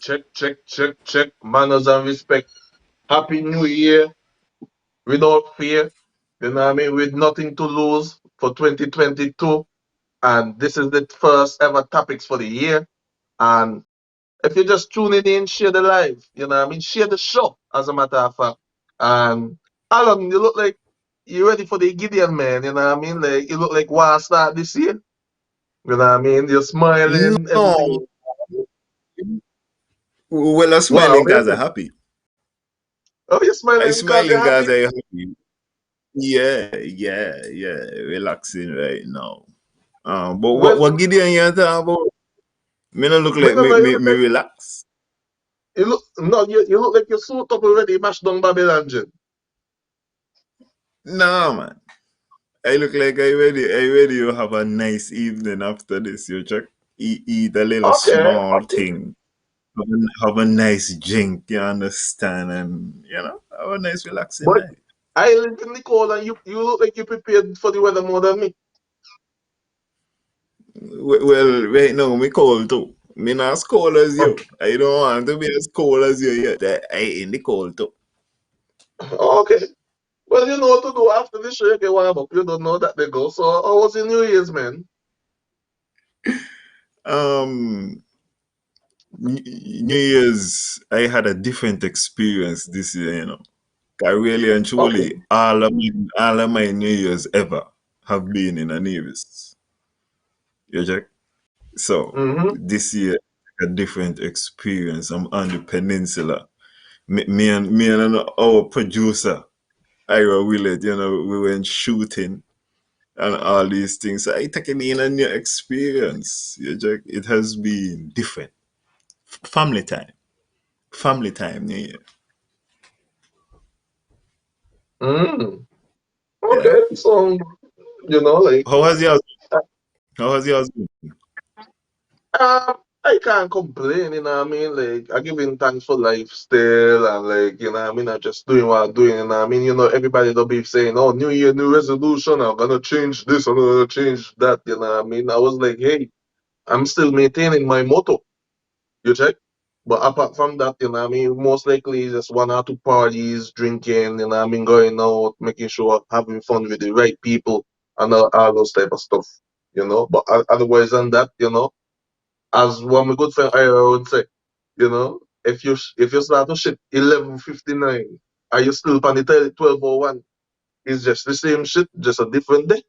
Check, check, check, check. Manners and respect. Happy New Year without fear. You know what I mean? With nothing to lose for 2022. And this is the first ever topics for the year. And if you're just tuning in, share the live. You know what I mean? Share the show, as a matter of fact. And Alan, you look like you ready for the Gideon, man. You know what I mean? Like you look like want to start this year. You know what I mean? You're smiling, No, everything. well, I'm Wow, smiling what because is I'm it? happy. Oh, you're I'm smiling because you're smiling because happy? I'm happy. Yeah, relaxing right now. But what Well, what Gideon you talking about? Me no look me like no know, me relax. you look no, you look like you're suit up already, mashed down Babylon, Jim. No man, I look like I ready to have a nice evening after this. You check, eat a little Okay, small okay. thing, have a nice drink. You understand, and have a nice relaxing But night. I live in the cold and you look like you prepared for the weather more than me. Well, right now, me cold too. Me not as cold as you. I don't want to be as cold as you yet. I in the cold too. Okay. Well, you know what to do after the show, you can warm up. You don't know that they go. So how was your New Year's, man? Um, New Year's, I had a different experience this year. I really and Okay. truly, all of my New Year's ever have been in a New Year's. You check? So Mm-hmm. this year, a different experience. I'm on the peninsula. Me and our producer, Ira Willett, we went shooting and all these things. So I take it in a new experience. It has been different. Family time. Family time, yeah. Mm. Yeah. Okay. So, like, How was yours? How was yours? I can't complain, you know what I mean? Like, I giving thanks for life still, and like, you know what I mean? I'm just doing what I'm doing, you know what I mean? Everybody don't be saying, oh, New Year, new resolution, I'm gonna change this, I'm gonna change that, you know what I mean? I was like, hey, I'm still maintaining my motto, you check? But apart from that, you know what I mean? Most likely just one or two parties, drinking, you know what I mean? Going out, making sure having fun with the right people, and all those type of stuff, But otherwise than that, as one my good friend Ira would say, if you start to shit 11:59, are you still on the 12:01? It's just the same shit, just a different day.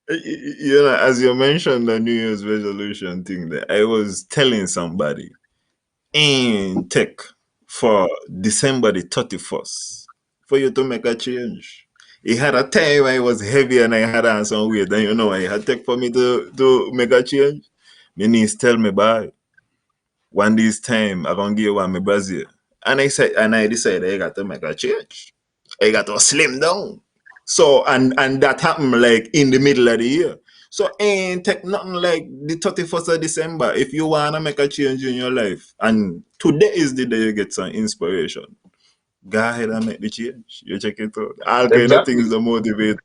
As you mentioned the New Year's resolution thing, that I was telling somebody in tech for December the 31st for you to make a change. It had a time I was heavy and I had on some weight. Then I had take for me to make a change. My niece tell me, bye. One this time I gonna give one my Brazil. And I decided I got to make a change. I got to slim down. So and that happened like in the middle of the year. So ain't take nothing like the 31st of December if you wanna make a change in your life. And today is the day you get some inspiration. Go ahead and make the change. You check it out. All kind of Exactly. things that motivate.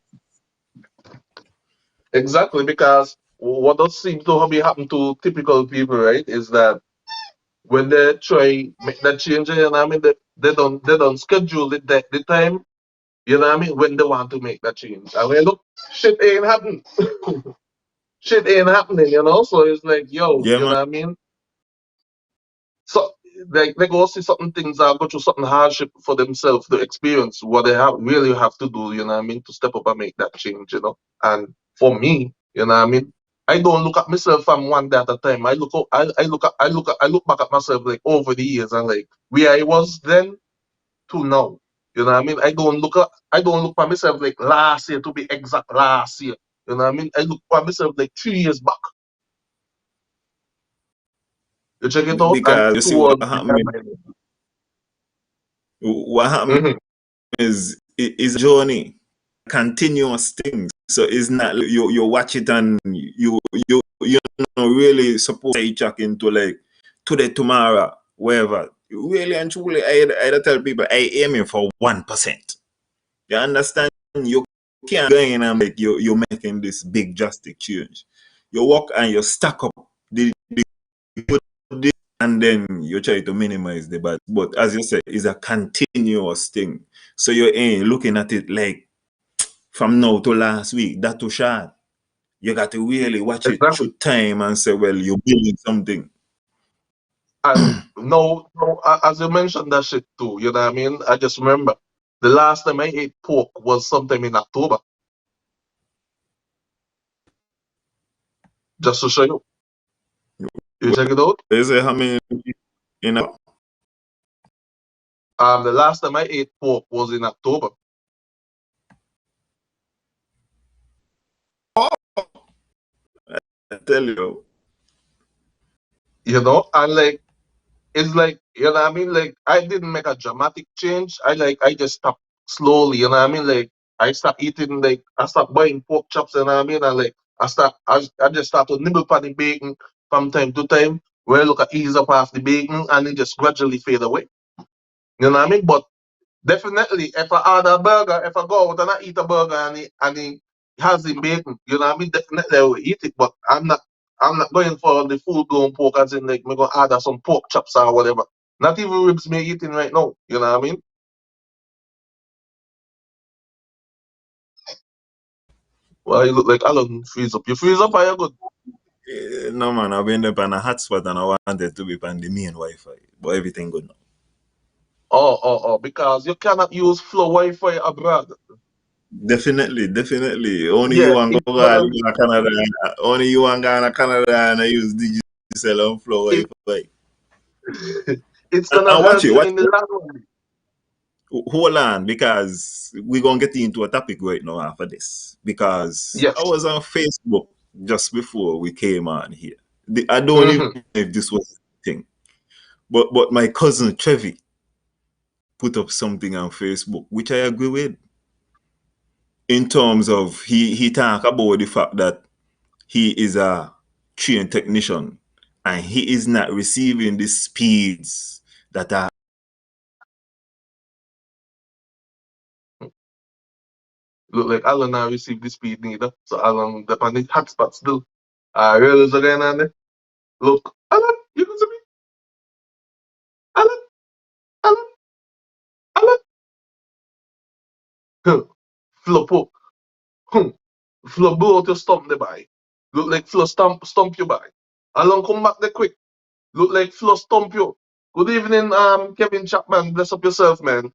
Exactly, because what does seem to be happen to typical people, right, is that when they try make that change, they don't schedule it the time, when they want to make that change. And when look, shit ain't happening. Shit ain't happening, So it's like, yo, Yeah man. So they go see certain things or go through certain hardship for themselves to experience what they have really have to do, you know what I mean, to step up and make that change, you know. And for me, you know what I mean, I don't look at myself from one day at a time. I look back at myself like over the years and like where I was then to now. You know what I mean? I don't look at myself like last year to be exact last year. You know what I mean? I look at myself like 3 years back. You check it out and because you see towards the time I what happened mm-hmm. is a journey, continuous thing. So it's not you watch it and you know really supposed to check into like today, tomorrow, wherever. Really and truly, I tell people I aiming for 1%. You understand? You can't go in and like you're making this big drastic change. You work and you stack up the good and then you try to minimize the bad. But as you said, it's a continuous thing. So you ain't looking at it like from now to last week, that too short. You got to really watch it Exactly. through time and say, well, you're building something. And no, as you mentioned that shit too, you know what I mean? I just remember the last time I ate pork was sometime in October. Just to show you. You check it out. They say how many, you know, The last time I ate pork was in October. I tell you. You know, and like it's like, you know what I mean? Like I didn't make a dramatic change. I just stopped slowly, you know what I mean? Like I stopped eating like I stopped buying pork chops, you know what I mean? And like I just start to nibble on the bacon from time to time, where I look at ease up half the bacon and it just gradually fade away. You know what I mean? But definitely if I order a burger, if I go out and I eat a burger and it has the bacon, you know what I mean? Definitely I will eat it, but I'm not going for the full blown pork as in like me gonna order some pork chops or whatever. Not even ribs me eating right now. You know what I mean? Well, you look like Alan freeze up. You freeze up, are you good? No man, I've been up on a hotspot and I wanted to be on the main Wi-Fi, but everything good now. Because you cannot use flow Wi-Fi abroad. Definitely, definitely. Only Yeah, you and it's go gonna to Canada. Only you and go to Canada and I use digital and flow it, Wi-Fi. it's gonna And watch hurt it, you watch in the long run. hold on, because we're gonna get into a topic right now after this. Because I Yes. was on Facebook just before we came on here. I don't even Mm-hmm. know if this was a thing, but my cousin Trevi put up something on Facebook, which I agree with. In terms of he talk about the fact that he is a train technician and he is not receiving the speeds that are Look like Alan now received the speed neither. So Alan the on the hotspot still. I realize again on it. Look, Alan, you can see me? Alan, Alan, Alan. Huh. Flop up. Hmm. Flo blow out your stump the by. Look like Flo stump you by. Alan come back there quick. Look like Flo stump you. Good evening, Kevin Chapman. Bless up yourself, man.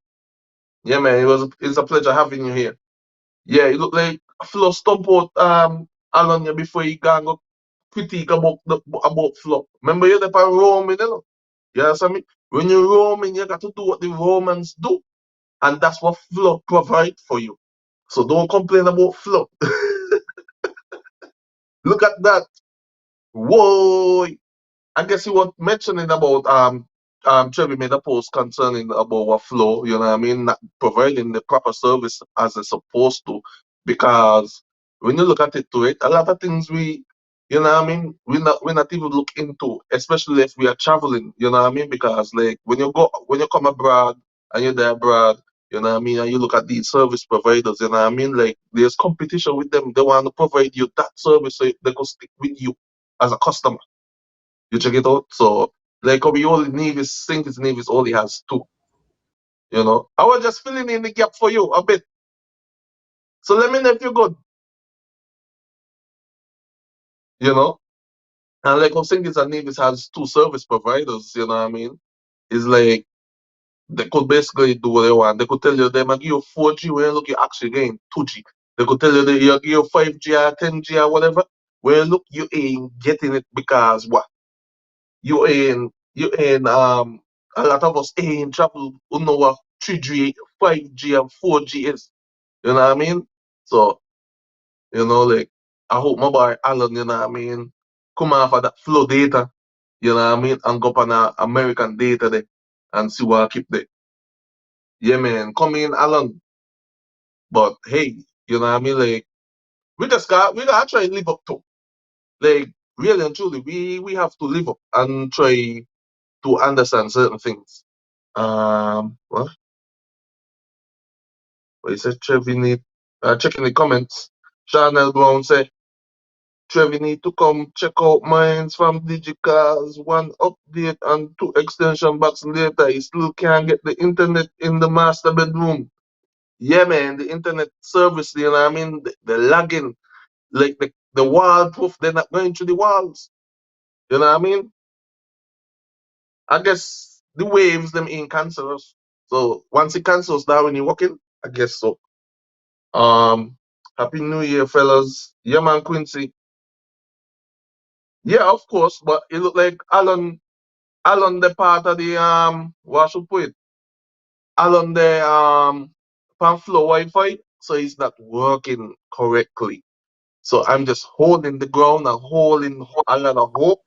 Yeah, man. It's a pleasure having you here. Yeah, you look like Flo stump out Alan yeah, before you go and go critique about Flo. Remember you're the roaming, you know? You understand me? When you're roaming, you got to do what the Romans do. And that's what Flo provide for you. So don't complain about Flo. Look at that. Whoa. I guess you were mentioning about Trevi made a post concerning about what flow, you know what I mean, not providing the proper service as it's supposed to. Because when you look at it to it, a lot of things you know what I mean, we not even look into, especially if we are traveling, you know what I mean? Because like when you come abroad and you're there abroad, you know what I mean, and you look at these service providers, you know what I mean, like there's competition with them. They want to provide you that service so they can stick with you as a customer. You check it out. So like we only Nevis, think it's Nevis only has two. You know, I was just filling in the gap for you a bit. So let me know if you're good. You know, and like I'm saying, it's a Nevis has two service providers. You know what I mean? It's like they could basically do what they want. They could tell you they might give you 4G when you look you actually getting 2G. They could tell you they you give you 5G or 10G or whatever. When you look you ain't getting it because what? You ain't a lot of us ain't travel who know what 3G, 5G and 4G is. You know what I mean? So, like I hope my boy Alan, you know what I mean, come off of that flow data, you know what I mean, and go up on a American data there and see what I keep there. Yeah man, come in Alan. But hey, you know what I mean? Like we gotta try and live up to. Like really and truly, we have to live up and try to understand certain things. What he said, Trevi need checking the comments. Chanel Brown say Trevi need to come check out mines from Digicars. One update and two extension box later. He still can't get the internet in the master bedroom. Yeah, man, the internet service, you know what I mean? The lagging, like the wall proof, they're not going through the walls. You know what I mean? I guess the waves them ain't cancerous. So once it cancels that when you're walking, I guess so. Um Happy New Year, fellas. Yeah man, Quincy. Yeah, of course, but it look like Alan the part of the what should put it? Alan the Panflow Wi-Fi, so it's not working correctly. So I'm just holding the ground and holding a lot of hope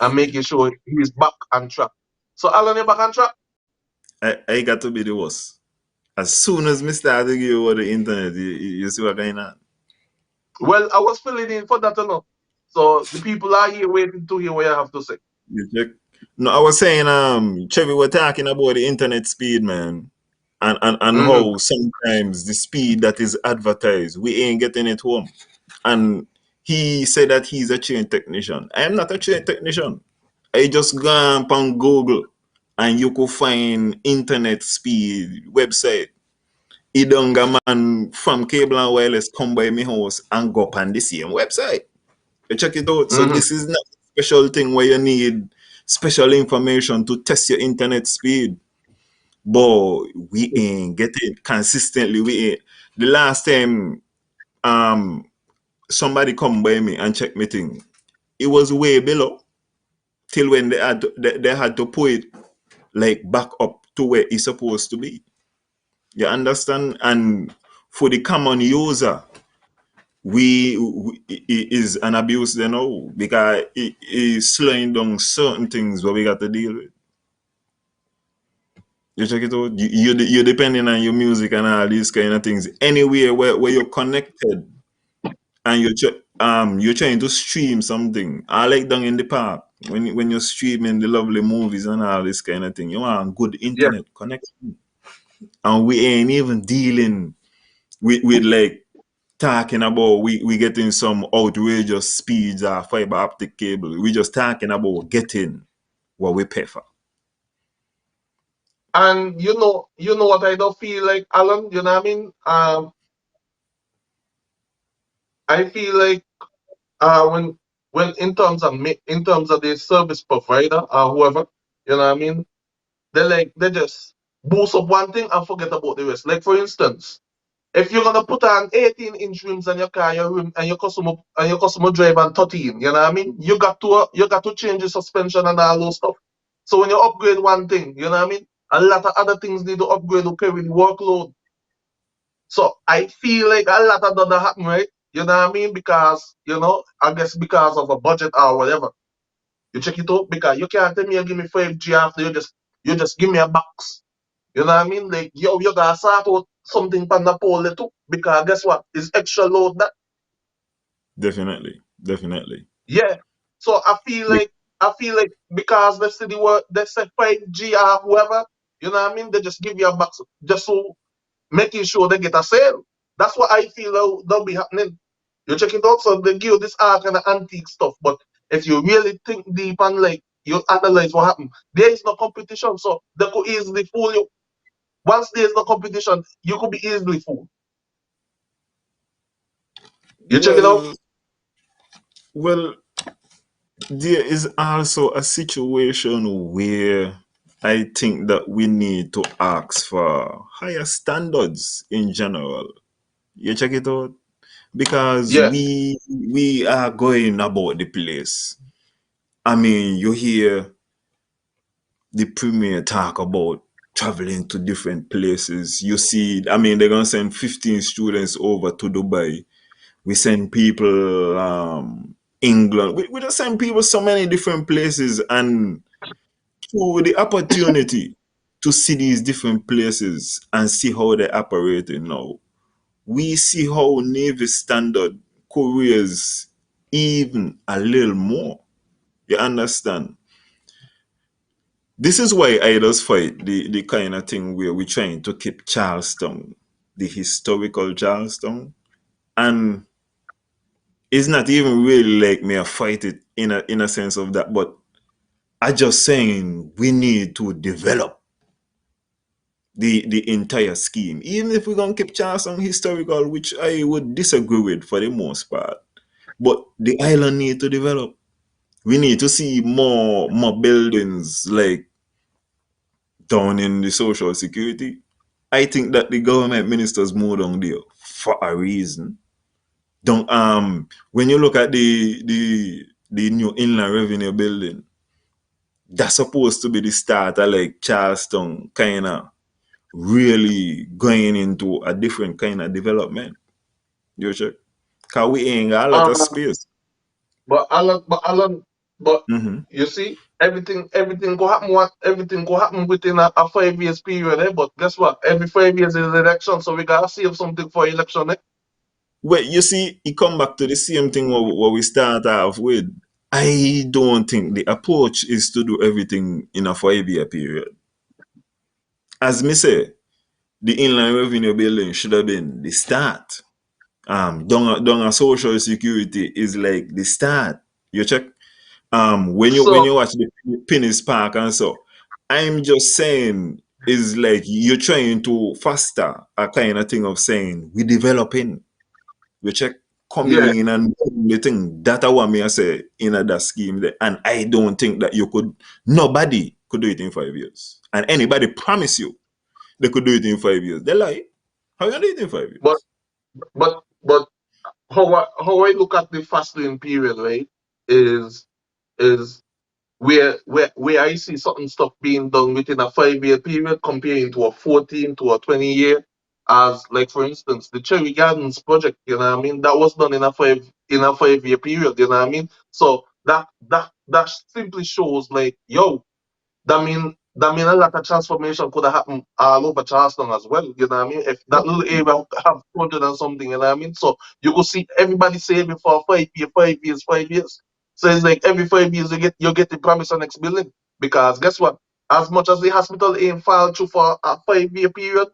and making sure he's back on track. So Alan, you back on track? I got to be the worst. As soon as me start to give you over the internet, you see what going on. Well, I was filling in for that enough. So the people are here waiting to hear what you have to say. You check. No, I was saying, Chevy, we're talking about the internet speed, man, and Hmm. how sometimes the speed that is advertised, we ain't getting it home. And he said that he's a trained technician. I am not a trained technician. I just go on Google and you could find internet speed website. Idonga man from cable and wireless come by my house and go up on the same website. You check it out. So Hmm. this is not a special thing where you need special information to test your internet speed. But we ain't getting consistently. We ain't. The last time um somebody come by me and check me thing, it was way below till when they had to put it like back up to where it's supposed to be. You understand? And for the common user, it is an abuse they know because it is slowing down certain things what we got to deal with. You check it out. You're depending on your music and all these kind of things. Anywhere where you're connected and you're trying to stream something. I like down in the park when you're streaming the lovely movies and all this kind of thing. You want good Yeah. internet connection, and we ain't even dealing with like talking about we getting some outrageous speeds or fiber optic cable. We just talking about getting what we pay for. And you know what I don't feel like, Alan, you know what I mean? I feel like when in terms of the service provider or whoever, you know what I mean? They just boost up one thing and forget about the rest. Like for instance, if you're gonna put on 18-inch rims on your car, your rim and your customer drive on 13, you know what I mean? You got to change the suspension and all those stuff. So when you upgrade one thing, you know what I mean? A lot of other things need to upgrade to carry the workload. So I feel like a lot of that happen, right? You know what I mean? Because, I guess because of a budget or whatever. You check it out because you can't tell me you give me 5G after you just give me a box. You know what I mean? Like you gotta sort out something from the pole there too. Because guess what? It's extra load that. Definitely, definitely. Yeah. So I feel like because they say 5G or whoever, you know what I mean? They just give you a box just so making sure they get a sale. That's what I feel that'll be happening. You check it out, so they give you this all kind of antique stuff. But if you really think deep and like you analyze what happened, there is no competition, so they could easily fool you. Once there is no competition, you could be easily fooled. You check it out. Well, well, there is also a situation where I think that we need to ask for higher standards in general. You check it out? Because Yeah. we are going about the place. I mean, you hear the premier talk about traveling to different places. You see, I mean, they're gonna send 15 students over to Dubai. We send people England. We just send people so many different places, and through the opportunity to see these different places and see how they operate now, we see how Navy standard careers even a little more. You understand? This is why I just fight the kind of thing where we're trying to keep Charleston, the historical Charleston. And it's not even really like me I fight it in a sense of that, but I just saying we need to develop the entire scheme. Even if we're gonna keep Charleston historical, which I would disagree with for the most part. But the island need to develop. We need to see more buildings like down in the social security. I think that the government ministers moved down there for a reason. Don't when you look at the new inland revenue building, that's supposed to be the start of like Charleston kind of really going into a different kind of development. You check? Cause we ain't got a lot of Um, space. but Alan, but Hmm. you see, everything go happen. Everything go happen within a 5 years period. But guess what? Every 5 years is election, so we gotta save something for election. Well, you see, it come back to the same thing what we start off with. I don't think the approach is to do everything in a 5 year period. As me say, the inland revenue building should have been the start. Down a social security is like the start. You check. When So you watch the Penny's Park and so, I'm just saying is like you're trying to foster a kind of thing of saying we developing. We check coming yeah, in and the thing that I want me to say in that scheme there. And I don't think that you could nobody could do it in 5 years. And anybody promise you they could do it in 5 years. They lie. How you gonna do it in five but years? but how I look at the fasting period, right, is is where I see certain stuff being done within a 5 year period comparing to a 14 to a 20 year. As like for instance, the Cherry Gardens project, you know what I mean, that was done in a 5 year period, you know what I mean. So that simply shows like, yo, that mean a lot of transformation could have happened all over Charleston as well. You know what I mean? If that little area have 200 and something, you know what I mean? So you could see everybody saving for 5 years, 5 years, 5 years. So it's like every 5 years you get the promise of next building. Because guess what? As much as the hospital ain't filed through for a 5 year period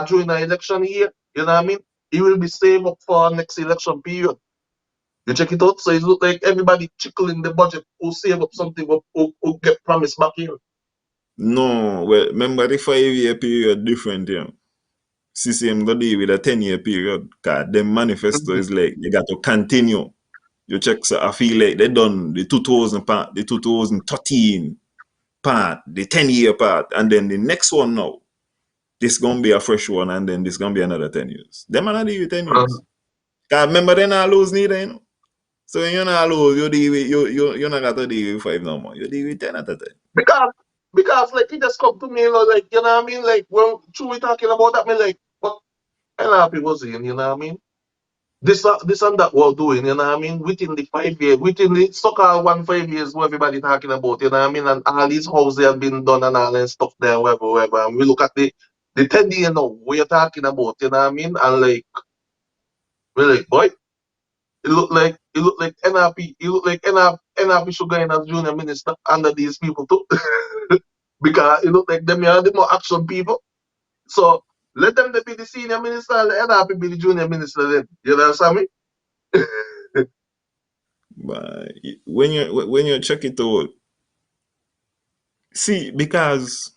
during the election year, you know what I mean? It will be saved up for next election period. You check it out. So it look like everybody trickling the budget who save up something who get promised back here. No, well, remember the 5 year period different, yeah. CCM go deal with a 10 year period. Cause the manifesto is like you got to continue. You check, so I feel like they done the 2000 part, the 2013 part, the 10 year part, and then the next one now. This gonna be a fresh one, and then this gonna be another 10 years. Them are not deal with 10 years. Mhm. Cause remember they not lose neither, you know. So when you not lose, you deal with you not got to deal with five no more. You deal with 10 at a time. Because like he just come to me, like you know what I mean, like when true we talking about that, me like, but a lot of people saying, you know what I mean, this and that we're doing, you know what I mean, within the 5 years, within the so-called 1 5 years, what everybody talking about, you know what I mean, and all these houses have been done and all that stuff there, whatever, whatever, and we look at the 10 year now, what you're talking about, you know what I mean, and like we're like, boy, it look like NRP, it look like NRP should go in as junior minister under these people too. Because it look like them are the more action people. So let them be the senior minister and let NRP be the junior minister then. You understand me? But when you check it out, see, because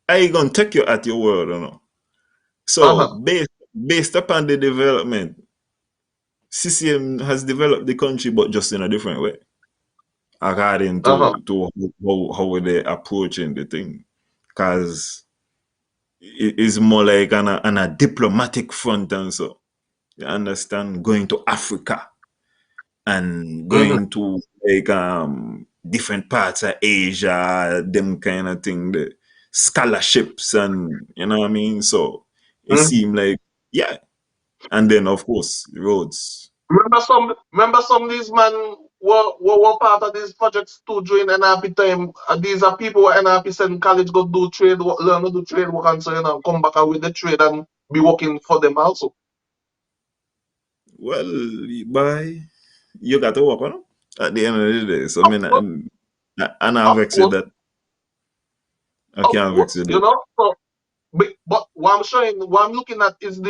I gonna take you at your word, you know. So Uh-huh. based upon the development, CCM has developed the country, but just in a different way. according Uh-huh. to how they approaching the thing, because it's more like on a diplomatic front and so you understand going to Africa and Mm-hmm. going to like different parts of Asia, them kind of thing, the scholarships and you know what I mean. So it Mm-hmm. seemed like yeah, and then of course roads. Remember some of these men were part of these projects too during NRP time. These are people who NRP send college go do trade work, learn to do trade work and so come back with the trade and be working for them also. Well, by you got to work on it at the end of the day. So I Of mean, course, I not of vex with course, that. I of can't vex course, with that. So, but what I'm looking at is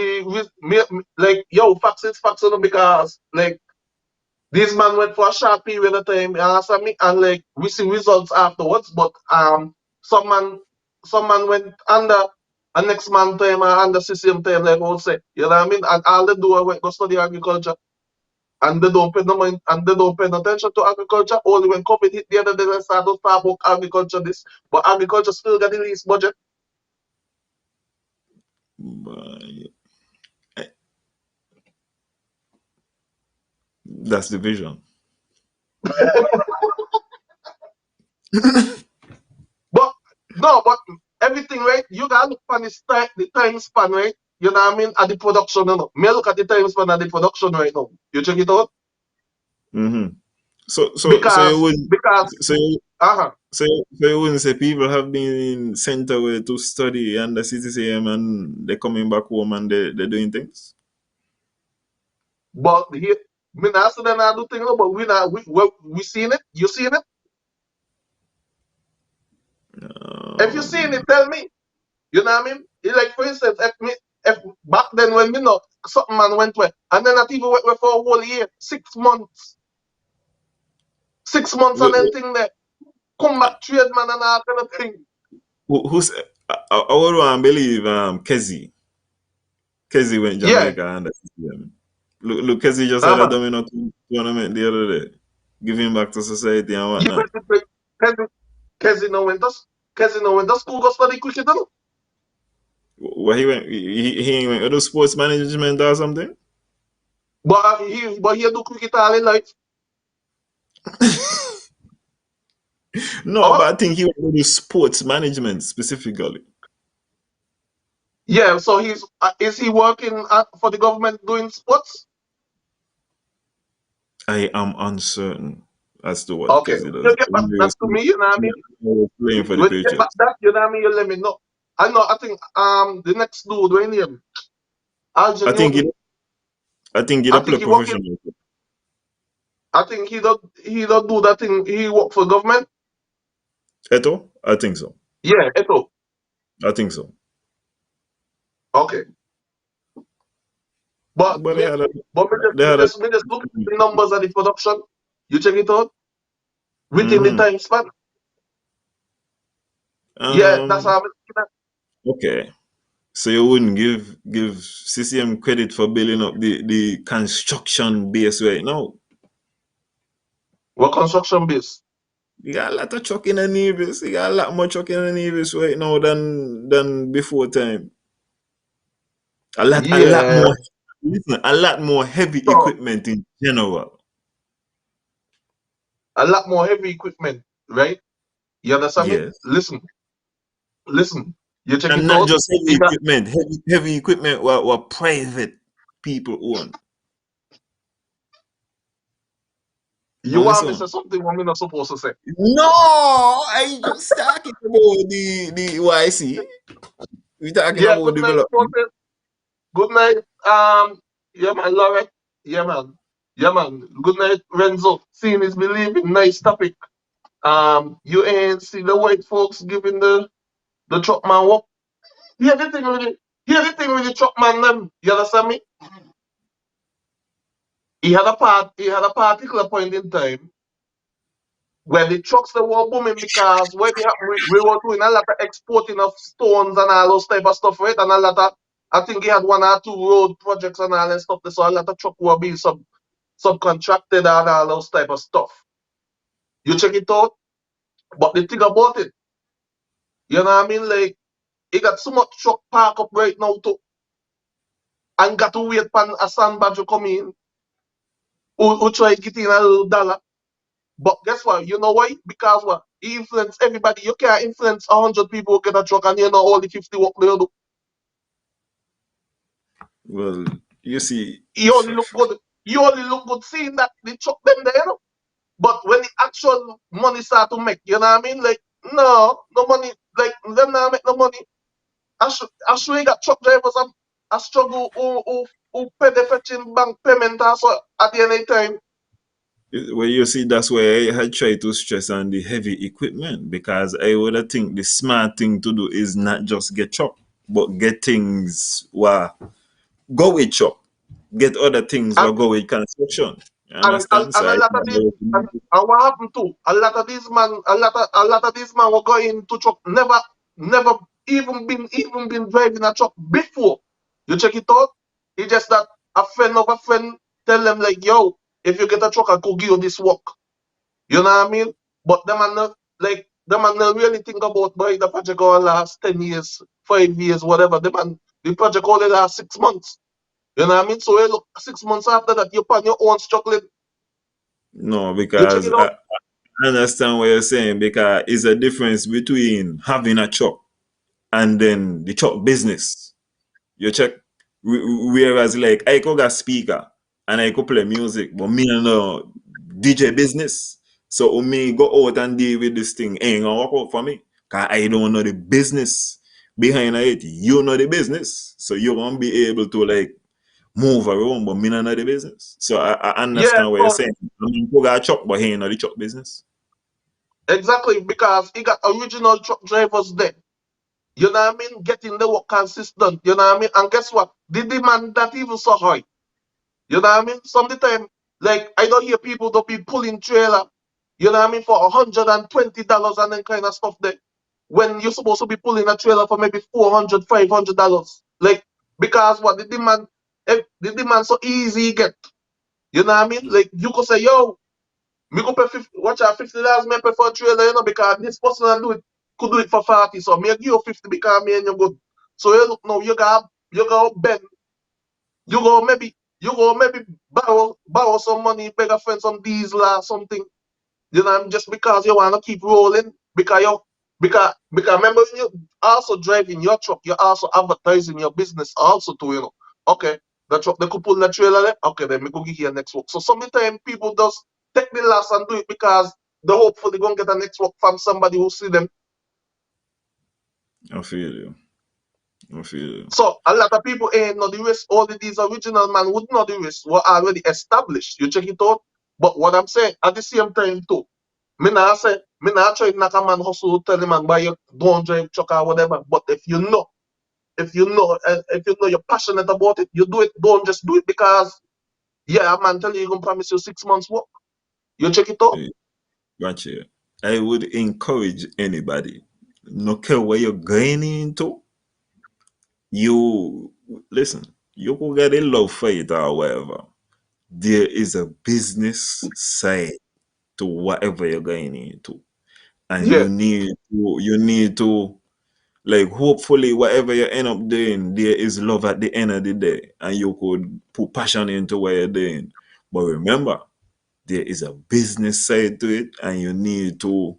like yo facts is facts, because like this man went for a short period of time, and like we see results afterwards. But some man, some man went under a next man time or under system time, like I would say. You know what I mean? And all they do is went go study agriculture, and they don't pay no mind, and they don't pay no attention to agriculture. Only when COVID hit the other day, they start to talk about agriculture. This, but agriculture still got the least budget. But that's the vision. But no, but everything right, you gotta look for the time span, right? You know what I mean? At the production, Me look at the time span at the production right now. You check it out? Mm-hmm. So you Because would because so you, uh-huh. so you wouldn't say people have been sent away to study under CTCM and they're coming back home and they're doing things. But here me not say that I do things, no, but we seen it. You seen it? If you seen it, Um, tell me. You know what I mean? Like for instance, if back then when me know something man went where and then not even went where for a whole year, 6 months. 6 months and then wh- thing there. Come back trade man and all kind of thing. who's I would want to believe Kezi went Yeah. Jamaica under CTCM. Look, Kezi just had a Uh-huh. domino tournament the other day, giving back to society and Yeah, whatnot. Kezi, Kezi no went to Kezi no went to school go study cricket, no? Where he went, he went to do sports management or something. But he do cricket all in life. No, Oh, but I think he went to do sports management specifically. yeah. So he's is he working for the government doing sports? I am uncertain as to what Okay. Kezi does. You get back that to me, you know what I Yeah, mean? he was playing for the When you get back Patriots. that, you know what I mean, you let me know. I know, I think the next dude, when him, I Algin think Newton, he, I think I he'd think play he working, professional. I think he don't do that thing, he work for government. Eto, I think so. Yeah, Eto. I think so. Okay. But But me, they had a me just look at the numbers of the production. You check it out within the hmm time span. Yeah, that's um how I'm looking at. okay. So you wouldn't give CCM credit for building up the construction base right now. What construction base? You got a lot of truck in the Nevis. You got a lot more truck in the Nevis right now than before time. A lot Yeah. more. Listen, a lot more heavy So equipment in general. a lot more heavy equipment, right? You understand me? Yes, Listen. You check and it not out. just heavy It got, equipment. Heavy equipment were private people own. you On this want me to one. say something what me not supposed to say? No, I just talking about the YC. We talking Yeah. about Good night, development. Moses. Good night. Yeah, man, Lauren. Yeah, man. Yeah, man. Good night, Renzo. Seeing is believing. Nice topic. You ain't see the white folks giving the truck man work. Here the thing with it. Here the thing with the truck man them. You understand me? He had a particular point in time where the trucks they were booming because we were doing a lot of exporting of stones and all those type of stuff, right? And a lot of I think he had one or two road projects and all that stuff. So a lot of truck were being subcontracted and all those type of stuff. You check it out. But the thing about it, you know what I mean? Like, he got so much truck park up right now too. And got to wait for a sandbag to come in. Who try to get in a little dollar. But guess what? You know why? Because what? He influence everybody. You can't influence 100 people who get a truck and you know only 50 what they do. Well, you see, You only look good. You only look good seeing that they truck them there, you know? But when the actual money start to make, you know what I mean? Like, no, no money. Like, them not make no money. I sure you got truck drivers I struggle who pay the fetching bank payment also at the end of the time. well, you see, that's why I had tried to stress on the heavy equipment because I would have think the smart thing to do is not just get chop, but get things where go with chop, get other things And where go with construction. You and understand? So a I lot of think these and what happened too? A lot of these man were going to truck never even been driving a truck before. You check it out. It's just that a friend of a friend tell them like, yo, if you get a truck, I could give you this work. You know what I mean? But them man not really think about boy the project gonna last 10 years, 5 years, whatever. The project only last 6 months. You know what I mean? So you look 6 months after that, you're on your own struggling. no, You check because it out. I understand what you're saying because it's a difference between having a truck and then the truck business. You check. Whereas like I could get speaker and I could play music, but me and DJ business. So when me go out and deal with this thing, ain't gonna work out for me. Cause I don't know the business behind it. You know the business. So you won't be able to like move around, but me not know the business. So I Yeah, understand what you're so saying. I mean, you got a truck, but he ain't know the truck business. exactly because he got original truck drivers there. You know what I mean? Getting the work consistent. You know what I mean? And guess what? The demand that even so high. You know what I mean? Some of the time, like I don't hear people don't be pulling trailer, you know what I mean, for $120 and then kind of stuff there. When you're supposed to be pulling a trailer for maybe $400, $500. Like, because what the demand so easy get. You know what I mean? Like you could say, yo, me could pay 50, watch out $50 me pay for a trailer, because this person could do it for 40. So me give you 50 because me and you good. So you look now, you got bend you go maybe borrow some money, beg a friend some diesel or something. You know, just because you wanna keep rolling. Because remember when you also driving your truck, you're also advertising your business also too. Okay, the truck they could pull the trailer there, okay, then we go get here next work. So sometimes people just take the loss and do it because they hopefully gonna get a next work from somebody who see them. I feel you. I feel you. So a lot of people ain't know the risk. All of these original man would know the risk were already established. You check it out. But what I'm saying at the same time too, me not try to knock a man hustle, tell him man buy you don't drive truck or whatever. But if you know you're passionate about it, you do it. Don't just do it because yeah, a man tell you he gonna promise you 6 months work. You check it out. Hey, gotcha. I would encourage anybody, no care where you're going into, you listen, you could get a love for it or whatever. There is a business side to whatever you're going into. And Yeah, you need to like hopefully whatever you end up doing, there is love at the end of the day. And you could put passion into what you're doing. But remember, there is a business side to it and you need to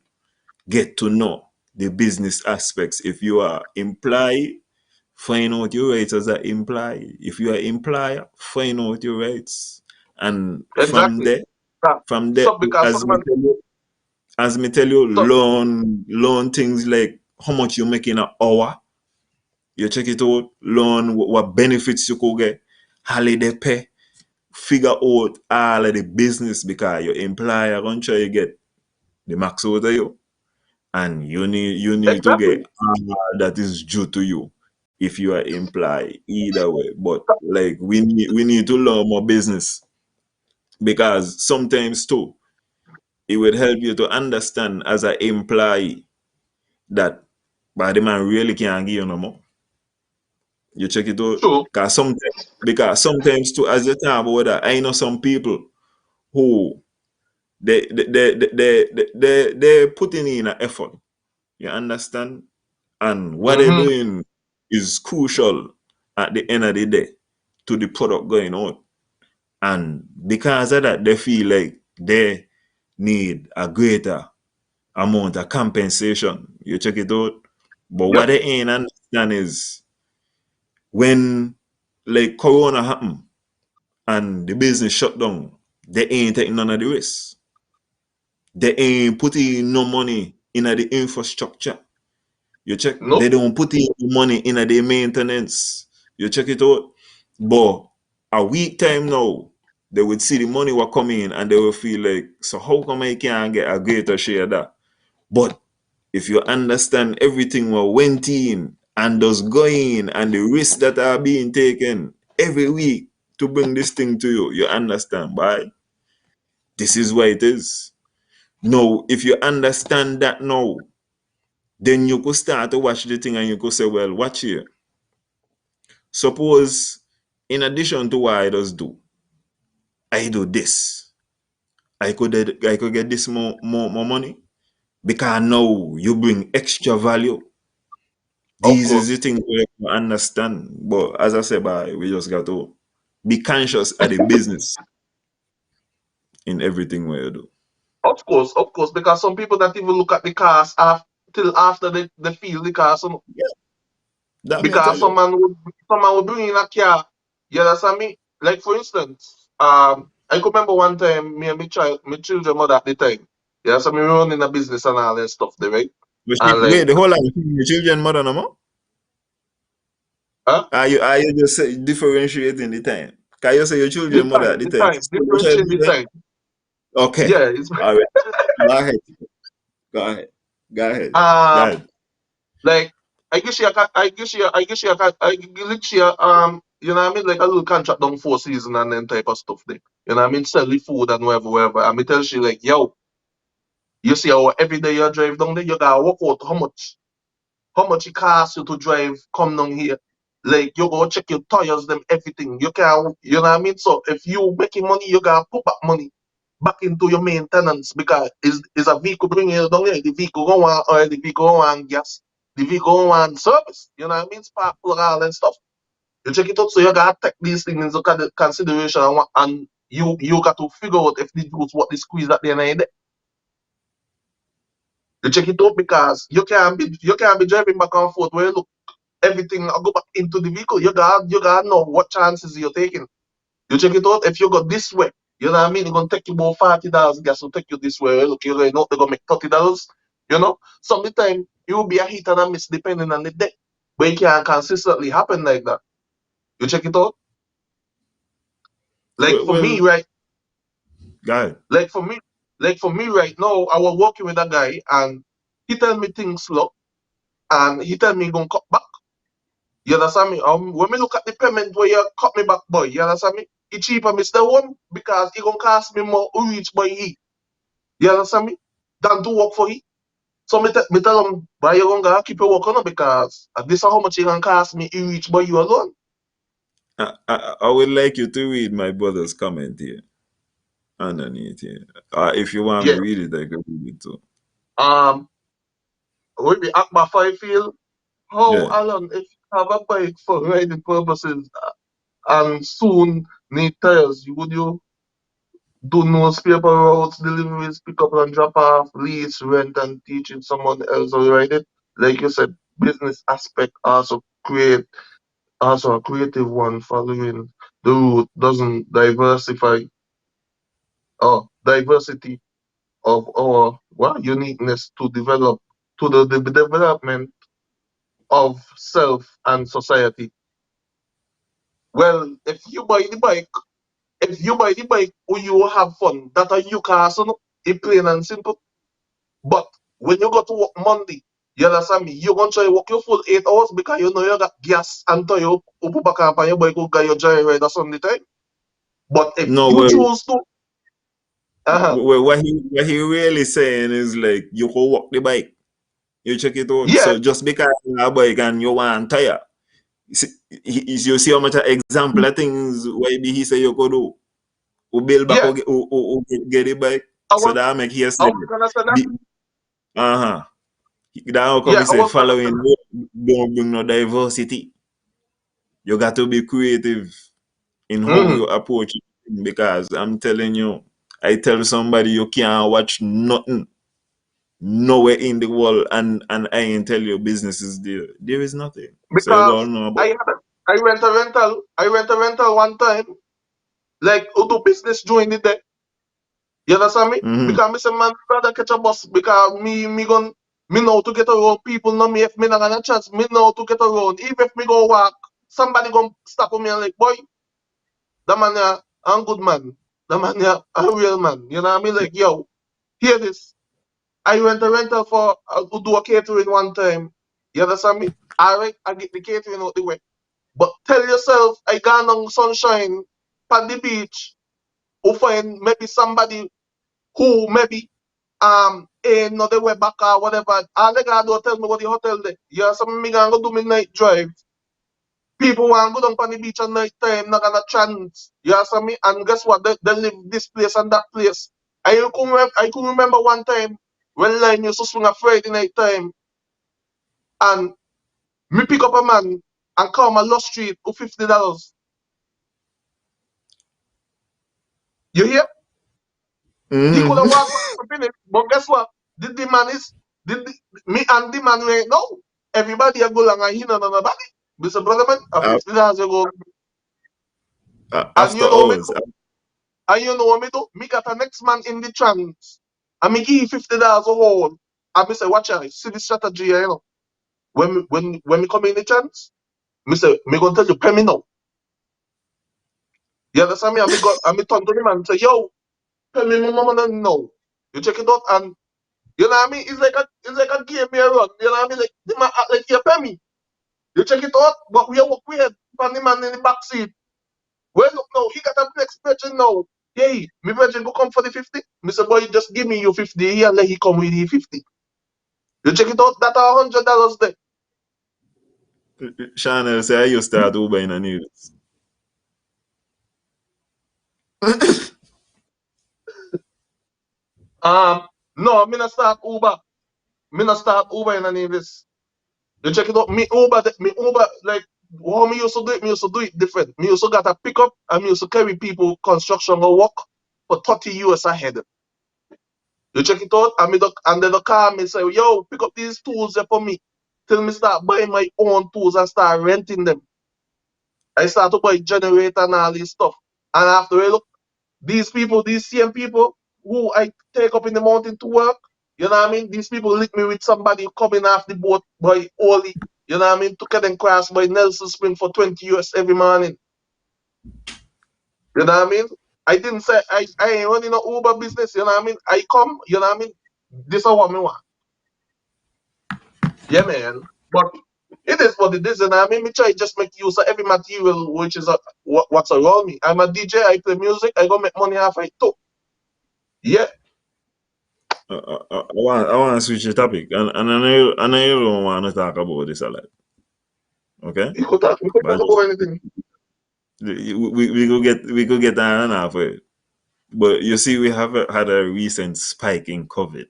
get to know the business aspects. If you are employee, find out your rights as an employee. If you are employer, find out your rights. And from exactly. there, Yeah. from there, So because as some me man, tell you, so learn things like how much you make in an hour. You check it out, learn what benefits you could get, holiday pay, figure out all of the business because your employer gonna try to get the max out of you. And you need to get exactly. all that is due to you if you are employed either way. But like we need to learn more business because sometimes too it would help you to understand as an employee that but the man really can't give you no more. You check it out. True. Because sometimes too, as you talk about that, I know some people who They're putting in an effort. You understand? And what they're Mm-hmm. doing is crucial at the end of the day to the product going out. And because of that, they feel like they need a greater amount of compensation. You check it out. But what Yep. they ain't understand is when like Corona happened and the business shut down, they ain't taking none of the risk. They ain't putting no money in the infrastructure. You check, they Nope. don't put in money in the maintenance. You check it out. But a week time now, they would see the money will come in and they will feel like, so how come I can't get a greater share of that? But if you understand everything what went in and does going and the risks that are being taken every week to bring this thing to you, you understand, right? This is what it is. Now, if you understand that now, then you could start to watch the thing and you could say, well, watch here. Suppose, in addition to what I just do, I do this. I could get this more money because now you bring extra value. Of These is the course. things we have to understand. But as I said, we just got to be conscious of the business in everything we do. Of course. Of course. Because some people that even look at the cars till after they feel the car. Some, Yeah, that may tell because you. someone would bring in a car. You understand me? Like for instance, I could remember one time me and my children mother at the time. You understand me running a business and all that stuff there, right? And Wait, like, the whole lot of your children mother no more? huh? Are you just differentiating the time? Can you say your The children mother at time, the the time? time, So what shall differentiate be the then? time. Okay. Yeah, it's All right. Go ahead. Go ahead. Go ahead. Go um ahead. like I give you you know what I mean, like a little contract down 4 season and then type of stuff there. You know what I mean? Sell the food and whatever. And me tell she like, yo, you see how every day you drive down there, you gotta work out how much it costs you to drive come down here. Like you go check your tires, them everything. You can, you know what I mean? So if you making money, you gotta put back money back into your maintenance because is a vehicle bringing you down here. The vehicle go on oil, the vehicle go on gas, the vehicle go on service. You know what I mean? Spark plug all and stuff. You check it out, so you gotta take these things into consideration and you got to figure out if the juice what the squeeze at the end of the day. You check it out because you can't be driving back and forth where you look everything go back into the vehicle. You gotta know what chances you're taking. You check it out. If you go this way, you know what I mean? It's gonna take you about $40 gas to take you this way. Look, you're going out, they're gonna make $30. You know? Sometimes it will be a hit and a miss depending on the day. But it can consistently happen like that. You check it out? Like for me, Well, right? go ahead. Like for me, like for me right now, I was working with a guy and he tell me things slow and he tell me he gonna cut back. You understand me? When me look at the payment where you cut me back, boy, you understand me? It cheaper me stay home because it gonna cost me more to reach by he. You understand me? Than to work for he. So me tell him, boy, you gonna keep your work on because this is how much it gonna cost me to reach by you alone. I would like you to read my brother's comment here underneath here. If you want me Yeah. to read it, I can read it too. Um, when we act my five feel, how Yeah. Alan, if you have a bike for riding purposes and soon need tires, would you do newspaper routes, deliveries, pick up and drop off, lease, rent, and teaching someone else to ride it? Like you said, business aspect also a creative one following the route doesn't diversity of our uniqueness to develop to the development of self and society. Well, if you buy the bike, you will have fun. That are you castle, it plain and simple. But when you go to work Monday, you understand me? You're gonna try to work your full 8 hours because you know you got gas and tire up back up on your bike, you got your joyride or Sunday time. But if No, you well, choose to, uh-huh, what he really saying is like you go walk the bike, you check it out. yeah, So just because you have a bike and you want tire, you see how much example of things why he say you could do. Who build back yeah, who get the bike. So Our, that make you say, are we gonna say that? uh-huh. That how come Yeah, we I say was gonna say following that. don't bring no diversity. You got to be creative in how Mm-hmm. you approach it because I'm telling you, I tell somebody you can't watch nothing nowhere in the world and I ain't tell you business is there. There is nothing. So you Because gotta know I about had I rent a rental one time, like who do business during the day. You understand me? mm-hmm. Because me say man rather catch a bus because me know to get around people know me if me not gonna chance, me know to get around. Even if me go walk, somebody gonna stop me and like, boy, that man yeah, I'm good man. That man yeah, a real man. You know what I mean? Like, yo, hear this. I went a rental for to do a catering one time. You understand me? Alright, I get the catering out the way. But tell yourself, I gone on sunshine, on the beach, who find maybe somebody who maybe ain't no the way back or whatever. All they gotta do tell me what the hotel there. Yeah, some me gonna go do midnight drive. People want to go down on the beach at night time, not gonna chance. You understand me? And guess what? They live this place and that place. I could remember one time when line used to swing a Friday night time and me pick up a man and call my lost street for $50. You hear? He could have Mm-hmm. walked back to finish, but guess what? The man is me and the man right now. Everybody a go along and he not nobody. Mr. Brother man, a $50 you go. And After you know me hours. too. And you know what me do? Me got a next man in the chance. And me give you $50 a whole. And me say, watch out, see the strategy here, you know. When me come in the chance, me say, me gonna tell you, pay me now. You understand me? And me turn to the man and say, yo, pay me my mama now. You check it out and you know what I mean? It's like a game here run. You know what I mean? Like the man act like you pay me. You check it out, but we are walk weird. And the man in the back seat. Well look now, he got a next virgin now. Hey, me virgin go come for the 50. Mr. Boy, just give me your 50 here and let he come with the 50. You check it out, that $100 there. Chanel say I used to start Uber in a news. Um, no, me not start Uber. Me not start Uber in any of this. You check it out. Me Uber, like how me used to do it different. Me used to got a pickup and me used to carry people construction or work for 30 US ahead. You check it out, and then the car me say, yo, pick up these tools there for me. Till me start buying my own tools and start renting them. I start to buy generator and all this stuff. And after I look, these same people who I take up in the mountain to work, you know what I mean? These people link me with somebody coming off the boat by Oli, you know what I mean? To get them cross by Nelson Spring for 20 US every morning. You know what I mean? I didn't say I ain't running no Uber business, you know what I mean? I come, you know what I mean? This is what me want. Yeah, man. But it is what it is, and I mean, me try just make use of every material which is what's around me. I'm a DJ, I play music, I go make money half it too. Yeah, I want to switch the topic, and I know you don't want to talk about this a lot, okay? we could talk But about anything. we could get on and off it. But you see, we have had a recent spike in COVID,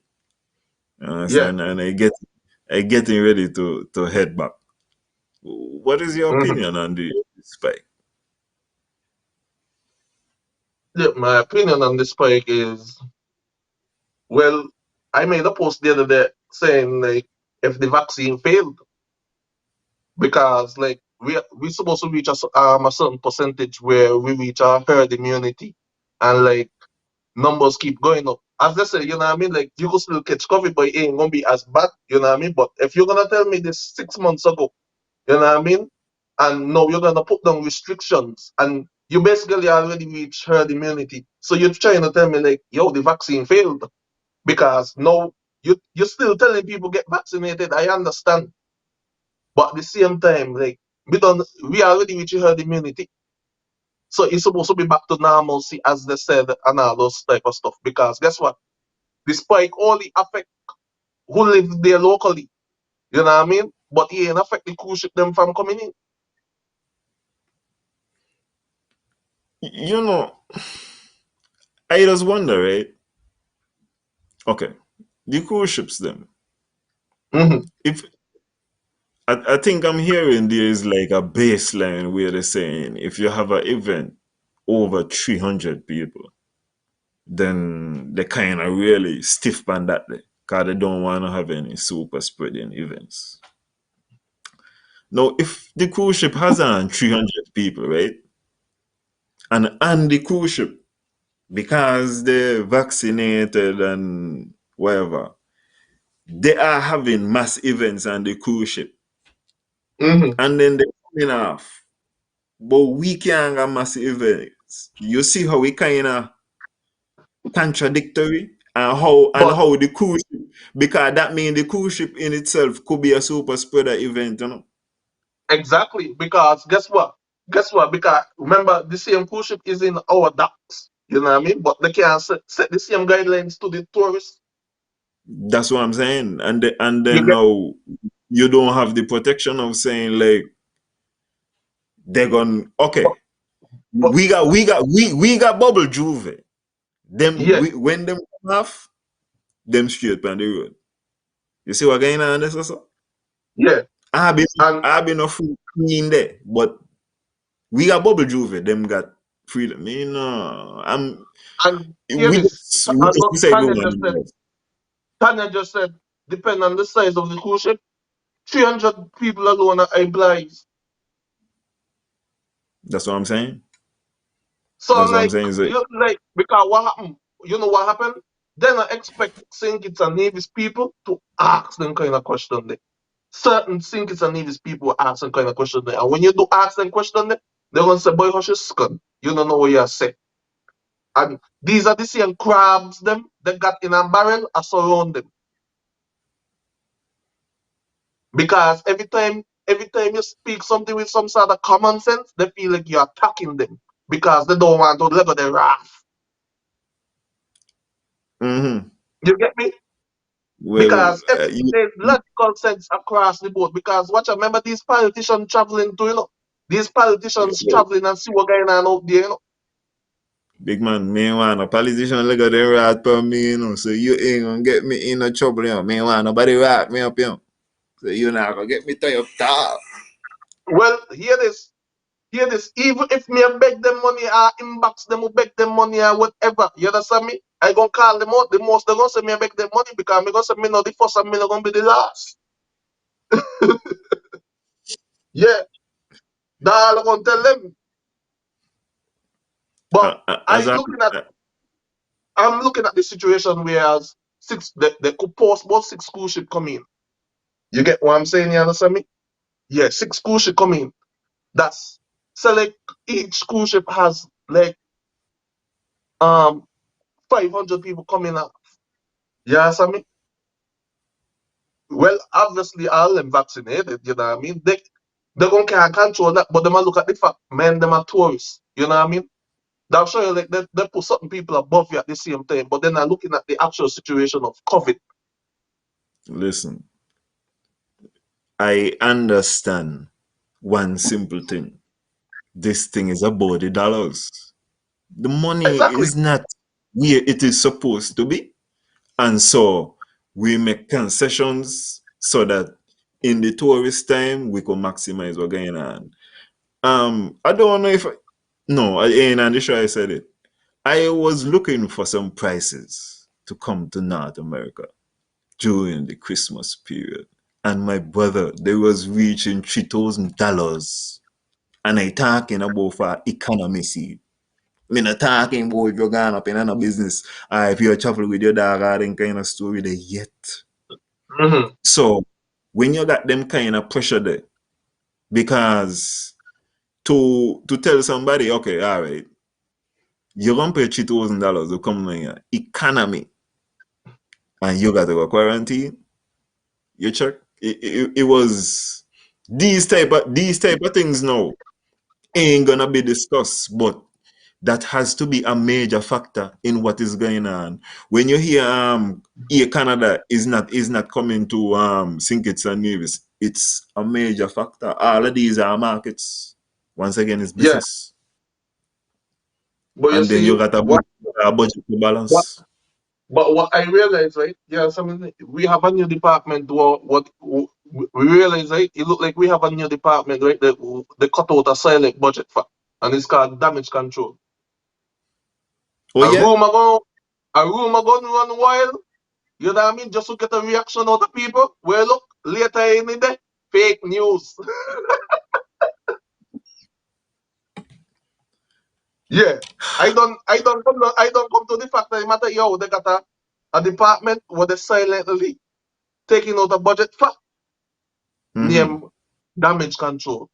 you Yeah. understand? And I getting ready to head back. What is your hmm opinion on the spike? Yeah, my opinion on this spike is, well, I made a post the other day saying like if the vaccine failed, because like we supposed to reach a certain percentage where we reach our herd immunity, and like numbers keep going up. As they say, you know what I mean? Like you could still catch COVID, but it ain't gonna be as bad, you know what I mean? But if you're gonna tell me this 6 months ago, you know what I mean? And now you're gonna put down restrictions and you basically already reached herd immunity. So you're trying to tell me like, yo, the vaccine failed. Because no, you're still telling people get vaccinated. I understand. But at the same time, like we already reached herd immunity. So it's supposed to be back to normalcy, as they said, and all those type of stuff. Because guess what? The spike only affect who live there locally. You know what I mean? But it ain't affect the cruise ship them from coming in. You know, I just wonder, right? Okay, the cruise ships then. Mm-hmm. If I think I'm hearing there is like a baseline where they're saying if you have an event over 300 people, then they kind of really stiff on that day because they don't want to have any super spreading events. Now, if the cruise ship has on 300 people, right, and the cruise ship, because they're vaccinated and whatever, they are having mass events on the cruise ship, Mm-hmm. and then they're coming off. But we can't have mass events. You see how we kind of contradictory and But how the cruise ship, because that means the cruise ship in itself could be a super spreader event, you know. exactly, because guess what? Guess what? Because remember, the same cruise ship is in our docks. You know what I mean? But they can't set the same guidelines to the tourists. That's what I'm saying. And You then get now you don't have the protection of saying like they're going but, okay. but We got bubble juve. Them yeah, when them come off, them straight on the road. You see what going on this also? yeah. I been And I been a free queen there, but we got bubble juve. Them got freedom. You know, and hear we this. just we just decide we want to do Tanya just said, depending on the size of the cruise ship, 300 people alone are employees. That's what I'm saying. So That's what I'm like saying. So you like because what happened? You know what happened? Then I expect St. Kitts and Nevis people to ask them kind of question there. Certain St. Kitts and Nevis people ask them kind of question there. And when you do ask them question there, they're gonna say, boy, hush your scum. You don't know what you're saying. And these are the same crabs them they got in a barrel are surround them. Because every time you speak something with some sort of common sense, they feel like you're attacking them because they don't want to let go their wrath. hmm You get me? well, Because there's logical sense across the board. Because watch, remember these politicians traveling to, these politicians well, traveling and see what going on out there, big man, me want a politician look at them rat for me, So you ain't gonna get me in no trouble, Me want nobody rat me up, So you not gonna get me to up top. Well, hear this. Even if me I beg them money or inbox them or beg them money or whatever, you understand me? I gonna call them out. The most they gonna say me I beg them money because me gonna say me know the first and me not gonna be the last. Yeah, that all I gonna tell them. But As I I, looking at I'm looking at the situation whereas they could post about six cruise ship come in. You get what I'm saying? You understand me? Yeah, six cruise ship come in. That's so like each cruise ship has like um 500 people coming out. You understand me? Well, obviously all them vaccinated, you know what I mean? They gonna can't control that, but they might look at the fact, man, them are tourists, you know what I mean? They'll show you like they put certain people above you at the same time, but then I'm looking at the actual situation of COVID. listen, I understand one simple thing. This thing is about the dollars. The money Exactly. is not where it is supposed to be. And so we make concessions so that in the tourist time we can maximize what's going on. I don't know if no, I ain't on the show I said it. I was looking for some prices to come to North America during the Christmas period. And my brother, they was reaching $3,000. And I talking about for economy seat. Me not talking about if you're going up in a business or if you're traveling with your dog or them kind of story there yet. Mm-hmm. So when you got them kind of pressure there, because to tell somebody, okay, all right, you're gonna pay $3,000 to come in here, economy, and you got to go quarantine, you check. It was these type of things now ain't gonna be discussed, but that has to be a major factor in what is going on. When you hear Air Canada is not coming to St. Kitts and Nevis, it's a major factor. All of these are markets. Once again, it's Yeah. business, But you and then you see, got a budget to what balance. But what I realize, right? Yeah, something we have a new department. We realize, right? It look like we have a new department, right? They cut out a silent budget for, and it's called damage control. Oh A yeah? rumor going, a rumor going run wild. You know what I mean? Just to get a reaction out of people. Well, look later in the day, fake news. Yeah, I don't come to the fact that it matter. Yo, they got a department where they silently taking out a budget for Mm-hmm. name damage control.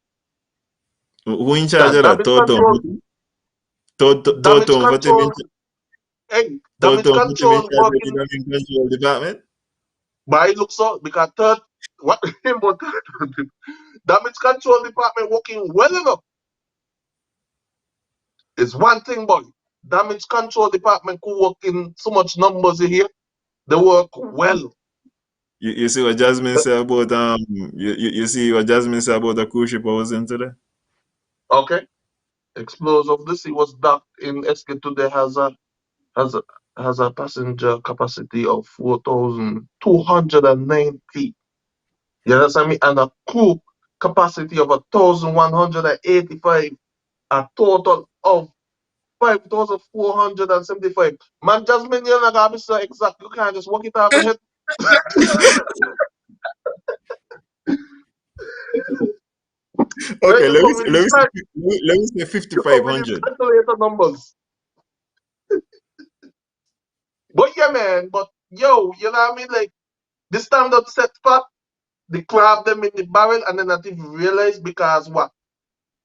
Who in charge That of that? damage Toto. control, damage Toto, what him in control, hey, damage Toto, what him in control charge of the working damage control department? by looks so because third what but damage control department working well enough is one thing, boy. Damage control department could work in so much numbers in here. They work well. You see what Jasmine said about you see what Jasmine said about the cruise ship I was in today? Okay. Explosive. The sea was docked in SK today has a has a passenger capacity of 4,290. You understand me? And a crew capacity of 1,185. A total of 5,475. Man, Jasmine, you're not gonna be so exact. You can't just work it out ahead. When Okay, you come with this time, let me say fifty you come five with these hundred. calculator numbers. But yeah, man, but yo, you know what I mean? Like the standard set for they grab them in the barrel and then not even realize because what?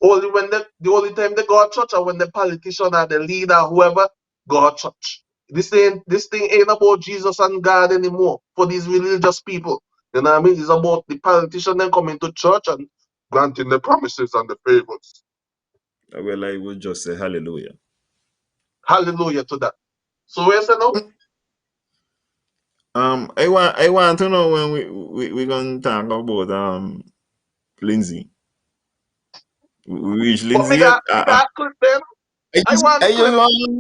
Only when the only time they go to church or when the politician or the leader, whoever, go to church. This thing ain't about Jesus and God anymore for these religious people. You know what I mean? It's about the politician then coming to church and granting the promises and the favors. Well, I would just say hallelujah. Hallelujah to that. So where's the now? I want to know when we gonna talk about Lindsay. We reach But Lindsay yet? me got clip them. I want I just clip. want to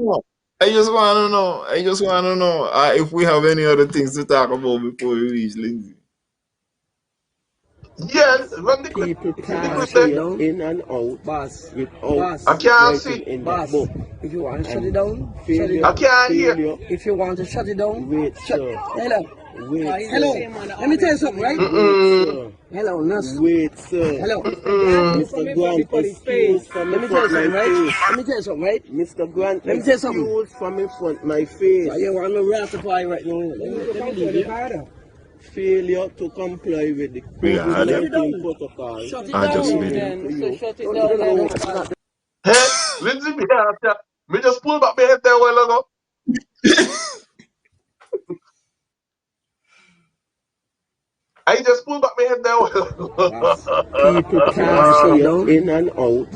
know. I just want to know if we have any other things to talk about before we reach Lindsay. Yeah, run the clip. People See the can't clip shut there. it down in and out without I can't writing see. in the book. If you want to shut it down, shut it I down. can't hear. If you want to shut it down, Wait, shut. sir. Hello. Wait, Hello. sir. Let me tell you something, right? Wait, Mm-mm. sir. Hello, Nas. Wait, sir. Hello. Mm-mm. Mr. Grant, excuse from Let me me tell you front my something, right? face. Let me tell you something, right? Mr. Grant, Let me tell you something. excuse from me front my face. Yeah, you want to ratify right now. Let me leave it. Failure to comply with the We got Adam. COVID-19 protocol. Shut it I down. just leading video. to you. Shut it down. Hey, Lindsay, me just pull back my head there a while ago. I just pulled back my head there a while ago. People can't shut it shut down. in and out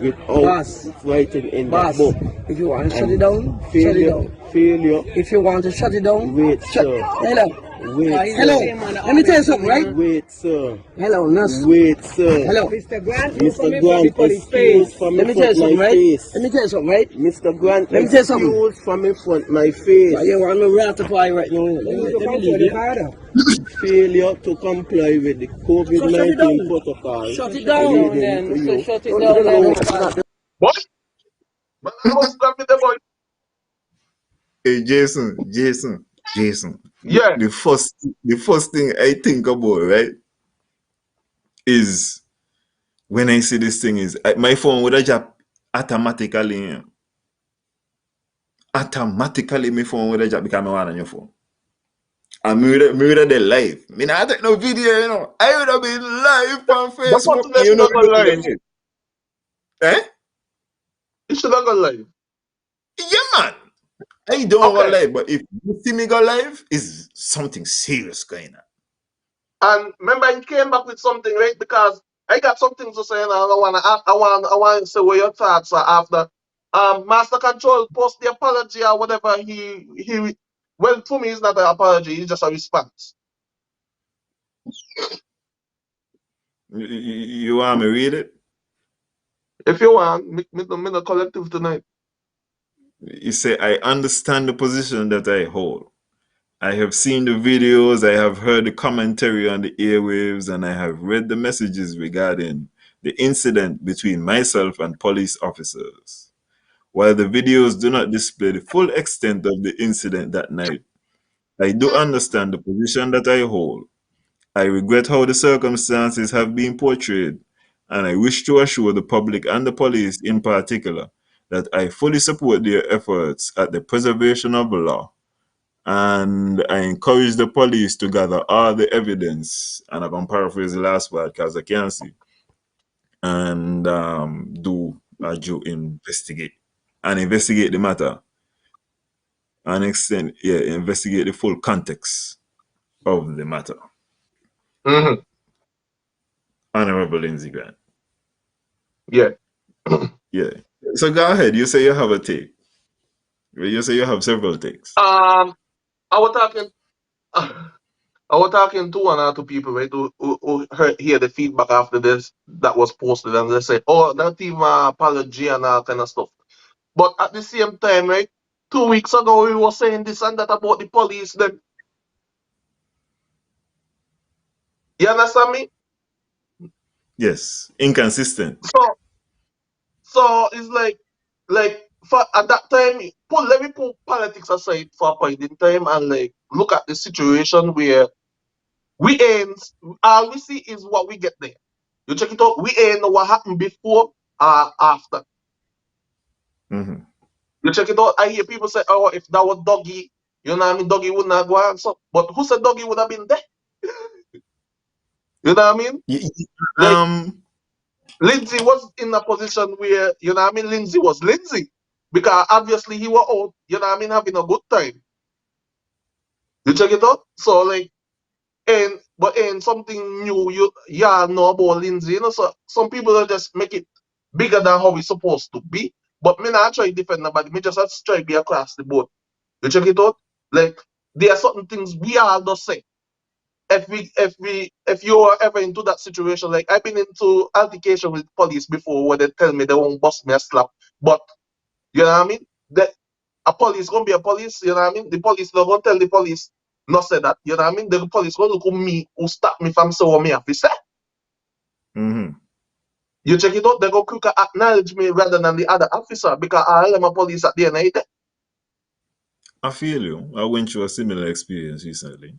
without writing in the book. If you want to shut it down, shut it Failure, down. failure. If you want to shut it down, Wait, shut. sir. Hello. Wait, Hello. sir. Let me tell you something, right? Wait, sir. Hello, Nas. Wait, sir. Hello. Mr. Grant, excuse from me Let me tell you front my something, right? face. Let me tell you something, right? Mr. Grant, Let me tell you something. excuse from me front my face. Yeah, you want to ratify right now. Let me leave it. Failure to comply with the So shut it down. COVID-19 protocol. Shut it down leading then. to So you. shut it down then. Boy, man, I was grabbing the boy. Hey Jason. Yeah, The first thing I think about, right, is when I see this thing is my phone would have just automatically, automatically my phone would have just become one on your phone. And me would have live. Me not take no video, you know. I would have been live on the Facebook. person that You should know have me gone do live. them. Eh? He should have gone live. Yeah, man. I don't go Okay, live, but if you see me go live, is something serious going on. and remember he came back with something, right? Because I got something to say, and I want to say what your thoughts are after. Master Control post the apology or whatever he. Well, to me, it's not an apology; it's just a response. You want me to read it? If you want, me the collective tonight. He said, I understand the position that I hold. I have seen the videos, I have heard the commentary on the airwaves, and I have read the messages regarding the incident between myself and police officers. While the videos do not display the full extent of the incident that night, I do understand the position that I hold. I regret how the circumstances have been portrayed, and I wish to assure the public and the police in particular that I fully support their efforts at the preservation of law, and I encourage the police to gather all the evidence, and I'm going to paraphrase the last part because I can't see, and do a due investigate the matter and extend, investigate the full context of the matter. Mm-hmm. Honorable Lindsey Grant. Yeah. Yeah. So go ahead. You say you have a take. You say you have several takes. I was talking. I was talking to one or two people, right, who hear the feedback after this that was posted, and they say, "Oh, not even apology and all kind of stuff." But at the same time, right, 2 weeks ago we were saying this and that about the police. Then you understand me? Yes. Inconsistent. So it's like for at that time, let me put politics aside for a point in time and like look at the situation where we ain't all we see is what we get there. You check it out, we ain't know what happened before or after. Mm-hmm. You check it out, I hear people say, "Oh, if that was Doggy, you know what I mean, Doggy would not go answer." But who said Doggy would have been there? You know what I mean? Like Um. Lindsay was in a position where, you know what I mean, Lindsay was Lindsay. Because obviously he was out, you know what I mean, having a good time. You check it out? So like but something new you yeah know about Lindsay, you know. So some people will just make it bigger than how it's supposed to be. But me not try to defend nobody, me just have to try to be across the board. You check it out? Like there are certain things we all just say. If you are ever into that situation, like I've been into altercation with police before where they tell me they won't bust me a slap. But you know what I mean? That a police gonna be a police, you know what I mean? The police not gonna tell the police not say that, you know what I mean? The police gonna look at me who stop me from saying what me have to say. Mm-hmm. You check it out, they go quicker acknowledge me rather than the other officer because I am a police at the end of the day. I feel you. I went through a similar experience recently.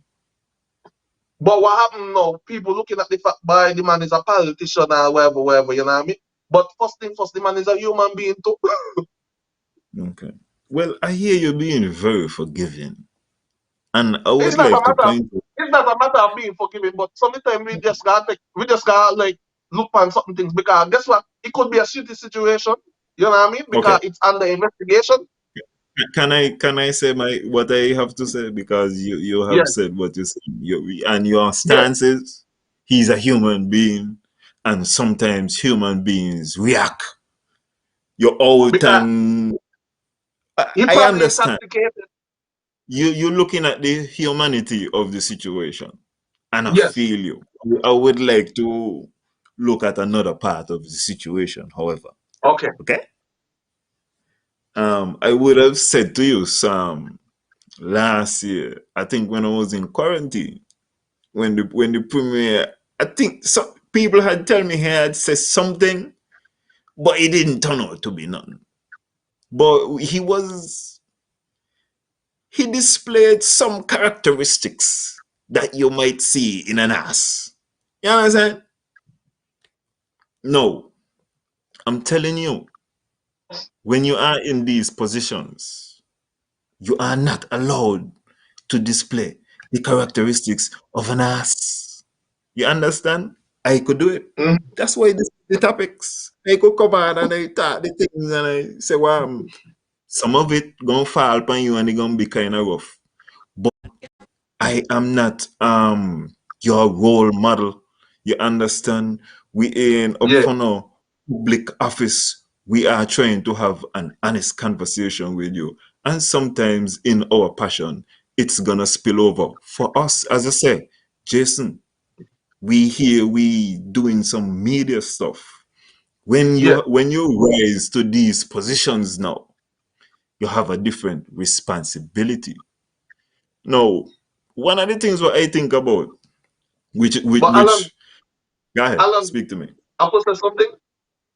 But what happened now? People looking at the fact by the man is a politician or whatever, you know what I mean? But first thing first, the man is a human being too. Okay. Well, I hear you being very forgiving, and I It's would not a like to matter of point. it's not a matter of being forgiving, but sometimes we just gotta like look on certain things because guess what? It could be a shitty situation, you know what I mean? Okay. Because it's under investigation. Can I say my what I have to say, because you have Yes, said what you said, and your yes. stance is he's a human being, and sometimes human beings react. You're out, Because and he I probably understand. intoxicated. You're looking at the humanity of the situation, and I Yes. feel you. I would like to look at another part of the situation, however. Okay. Okay. I would have said to you some last year, I think when I was in quarantine, when the premiere, I think some people had tell me he had said something, but it didn't turn out to be nothing. But he displayed some characteristics that you might see in an ass. You know what I'm saying? No, I'm telling you, when you are in these positions, you are not allowed to display the characteristics of an ass. You understand? I could do it. Mhm. That's why the topics. I could come on and I talk the things and I say, well, some of it gonna fall upon you and it gonna be kind of rough. But I am not your role model. You understand? We in Yeah. upon a public office. We are trying to have an honest conversation with you. And sometimes in our passion, it's gonna spill over. For us, as I say, Jason, we doing some media stuff. When Yeah. you rise to these positions now, you have a different responsibility. No, one of the things what I think about, But which, go ahead, Alan, speak to me. I was say something.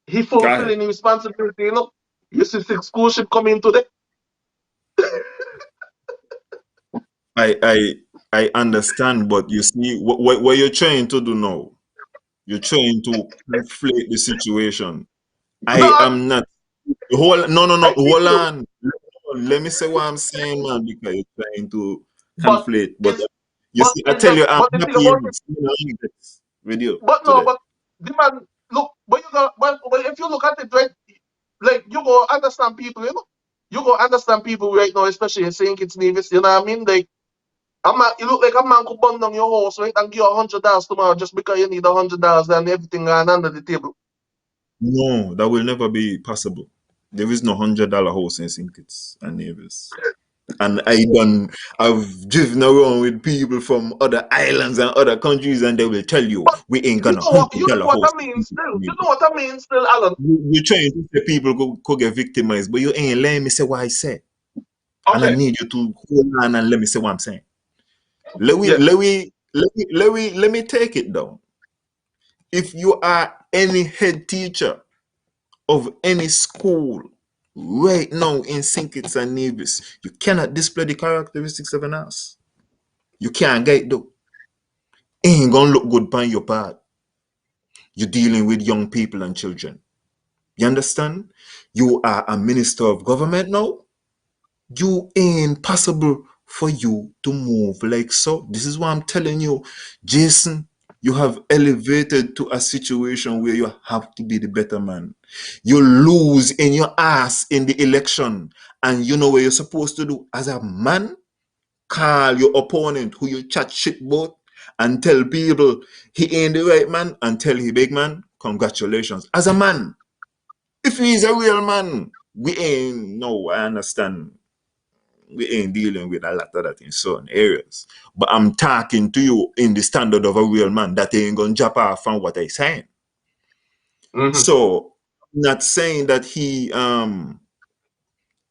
He Go ahead. fulfilling his responsibility, you know. You see six school ship coming today. I I I understand, but you see what you're trying to do now. You're trying to conflate the situation. I No, am not. Hold, no, no, no. I see Hold you. on. Let me say what I'm saying, man, because you're trying to But conflate. But it's you see, I it's tell just you, I'm but the thing happy about in it, seeing this video but no, today. but the man look but you go but if you look at it right, like you go understand people, you know. You go understand people right now, especially in St. Kitts Nevis, you know what I mean? Like a man, you look like a man could burn down your house, right, and give you $100 tomorrow just because you need $100 and everything gone under the table. No, that will never be possible. There is no $100 house in St. Kitts and Nevis. And I've driven around with people from other islands and other countries, and they will tell you But we ain't you gonna know what $100 house I in mean St. Kitts still. and You Nevis. know what I mean still, Alan. You're trying to say people could get victimized, but you ain't letting me say what I said. And I Okay. need you to hold on and let me say what I'm saying. Let me Yeah. let me let me take it down. If you are any head teacher of any school right now in St. Kitts and Nevis, you cannot display the characteristics of an ass. You can't get it though. Ain't gonna look good on your part. You're dealing with young people and children. You understand? You are a minister of government now. You ain't possible for you to move like so. This is what I'm telling you, Jason. You have elevated to a situation where you have to be the better man. You lose in your ass in the election, and you know what you're supposed to do as a man? Call your opponent who you chat shit about and tell people he ain't the right man and tell he big man, congratulations. As a man, if he's a real man, we ain't, no, I understand we ain't dealing with a lot of that in certain areas. But I'm talking to you in the standard of a real man that ain't gonna jump off from what I saying. Mm-hmm. So I'm not saying that he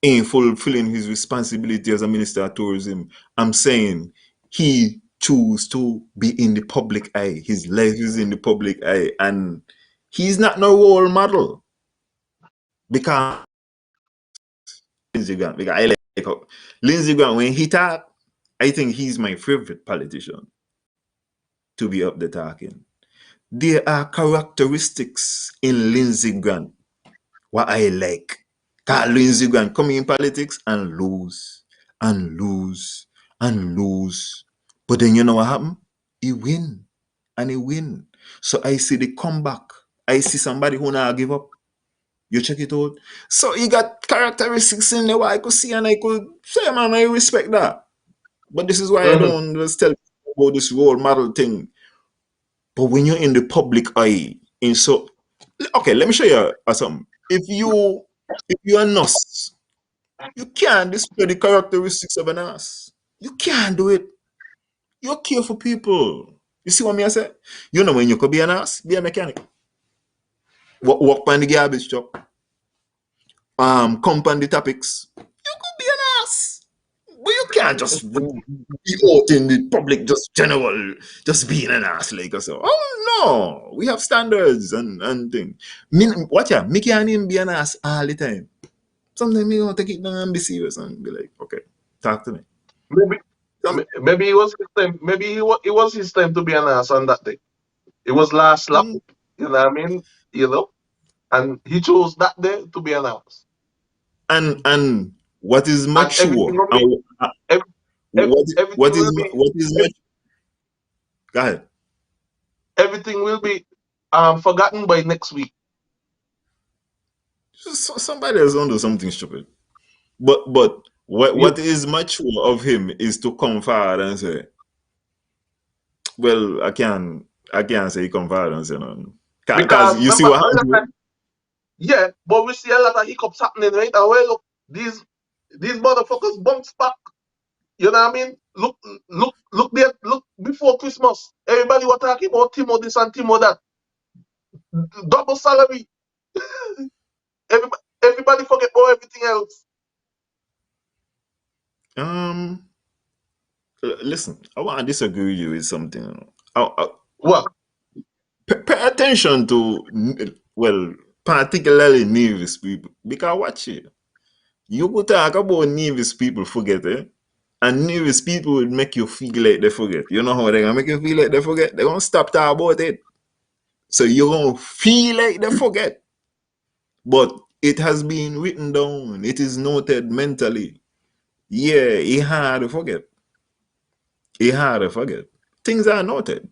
ain't fulfilling his responsibility as a minister of tourism. I'm saying he choose to be in the public eye. His life is in the public eye, and he's not no role model because Lindsey Graham. Because I like Lindsey Graham when he talk. I think he's my favorite politician to be up there talking. There are characteristics in Lindsey Graham what I like. Cause Lindsey Graham come in politics and lose and lose and lose. But then you know what happened? He win and he win. So I see the comeback. I see somebody who now give up. You check it out. So he got characteristics in there what I could see and I could say, man, I respect that. But this is why I Mm-hmm. don't just tell people about this role model thing. But when you're in the public eye, in so okay, let me show you something. If you're a nurse, you can't display the characteristics of an ass. You can't do it. You care for people. You see what me I say? You know when you could be an ass, be a mechanic. Work on the garbage truck. Come on the topics. You could be an ass. But you can't just be out in the public, just general, just being an ass like us. Oh no, we have standards and things. Watch out, me can't even be an ass all the time. Sometimes me gonna take it down and be serious and be like, okay, talk to me. Maybe Some, maybe it was his time. Maybe it was his time to be an ass on that day. It was last lap. mm, You know what I mean? You know? And he chose that day to be an ass. and what is And mature and every, everything will be what is ev- mature? Go ahead. everything will be forgotten by next week. Somebody else gonna do something stupid. But You what is mature of him is to come forward and say, well, I can't say come forward and say no. Cause because you see remember what all the happened. time, yeah, but we see a lot of hiccups happening, right? And well look, these motherfuckers bounce back. You know what I mean? Look there, look before Christmas. Everybody was talking about Timo this and Timo that. Double salary. Everybody forget about everything else. Um, Listen, I want to disagree with you with something. What? Pay attention to, well, particularly Nevis people. Because watch it. You could talk about Nevis people forget, eh? And Nevis people would make you feel like they forget. You know how they're going to make you feel like they forget? They're going to stop talking about it. So you're going to feel like they forget. But it has been written down. It is noted mentally. Yeah, he had to forget. He had to forget. Things are noted.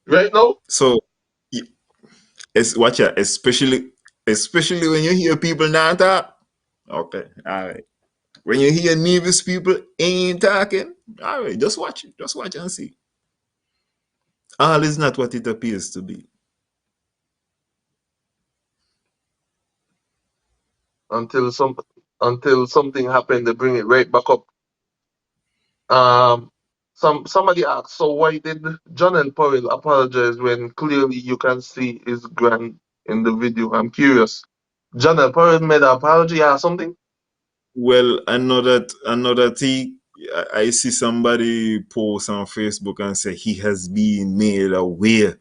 Right now? So it's watch out, especially when you hear people not talk. Okay, all right. When you hear Nevis people ain't talking, all right, just watch it. Just watch and see. All is not what it appears to be. Until some until something happened, they bring it right back up. Um, somebody asked, so why did John and Powell apologize when clearly you can see his grand in the video? I'm curious. John and Powell made an apology or something? Well, another thing, I see somebody post on Facebook and say he has been made aware.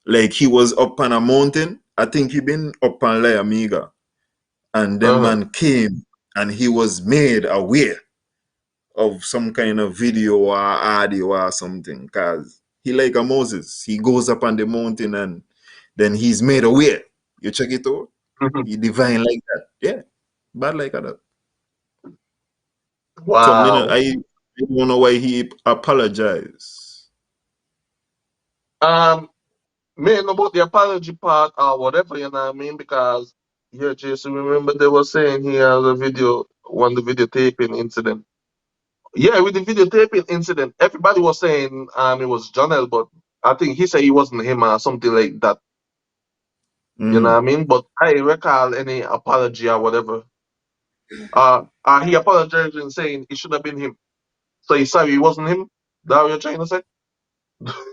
Like he was up on a mountain. I think he been up on La Amiga, and the Uh-huh. man came and he was made aware of some kind of video or audio or something. Cause he like a Moses. He goes up on the mountain and then he's made aware. You check it out. He divine like that. Yeah, bad like that. So Wow. I don't know why he apologized. Um, Man, about the apology part or whatever, you know what I mean? Because yeah, Jason, remember they were saying he has a video, one the videotaping incident. Yeah, with the videotaping incident, everybody was saying it was Jonel, but I think he said it wasn't him or something like that. You know what I Mm. mean? But I recall any apology or whatever. He apologized and saying it should have been him. So he's sorry it wasn't him. That what you're trying to say?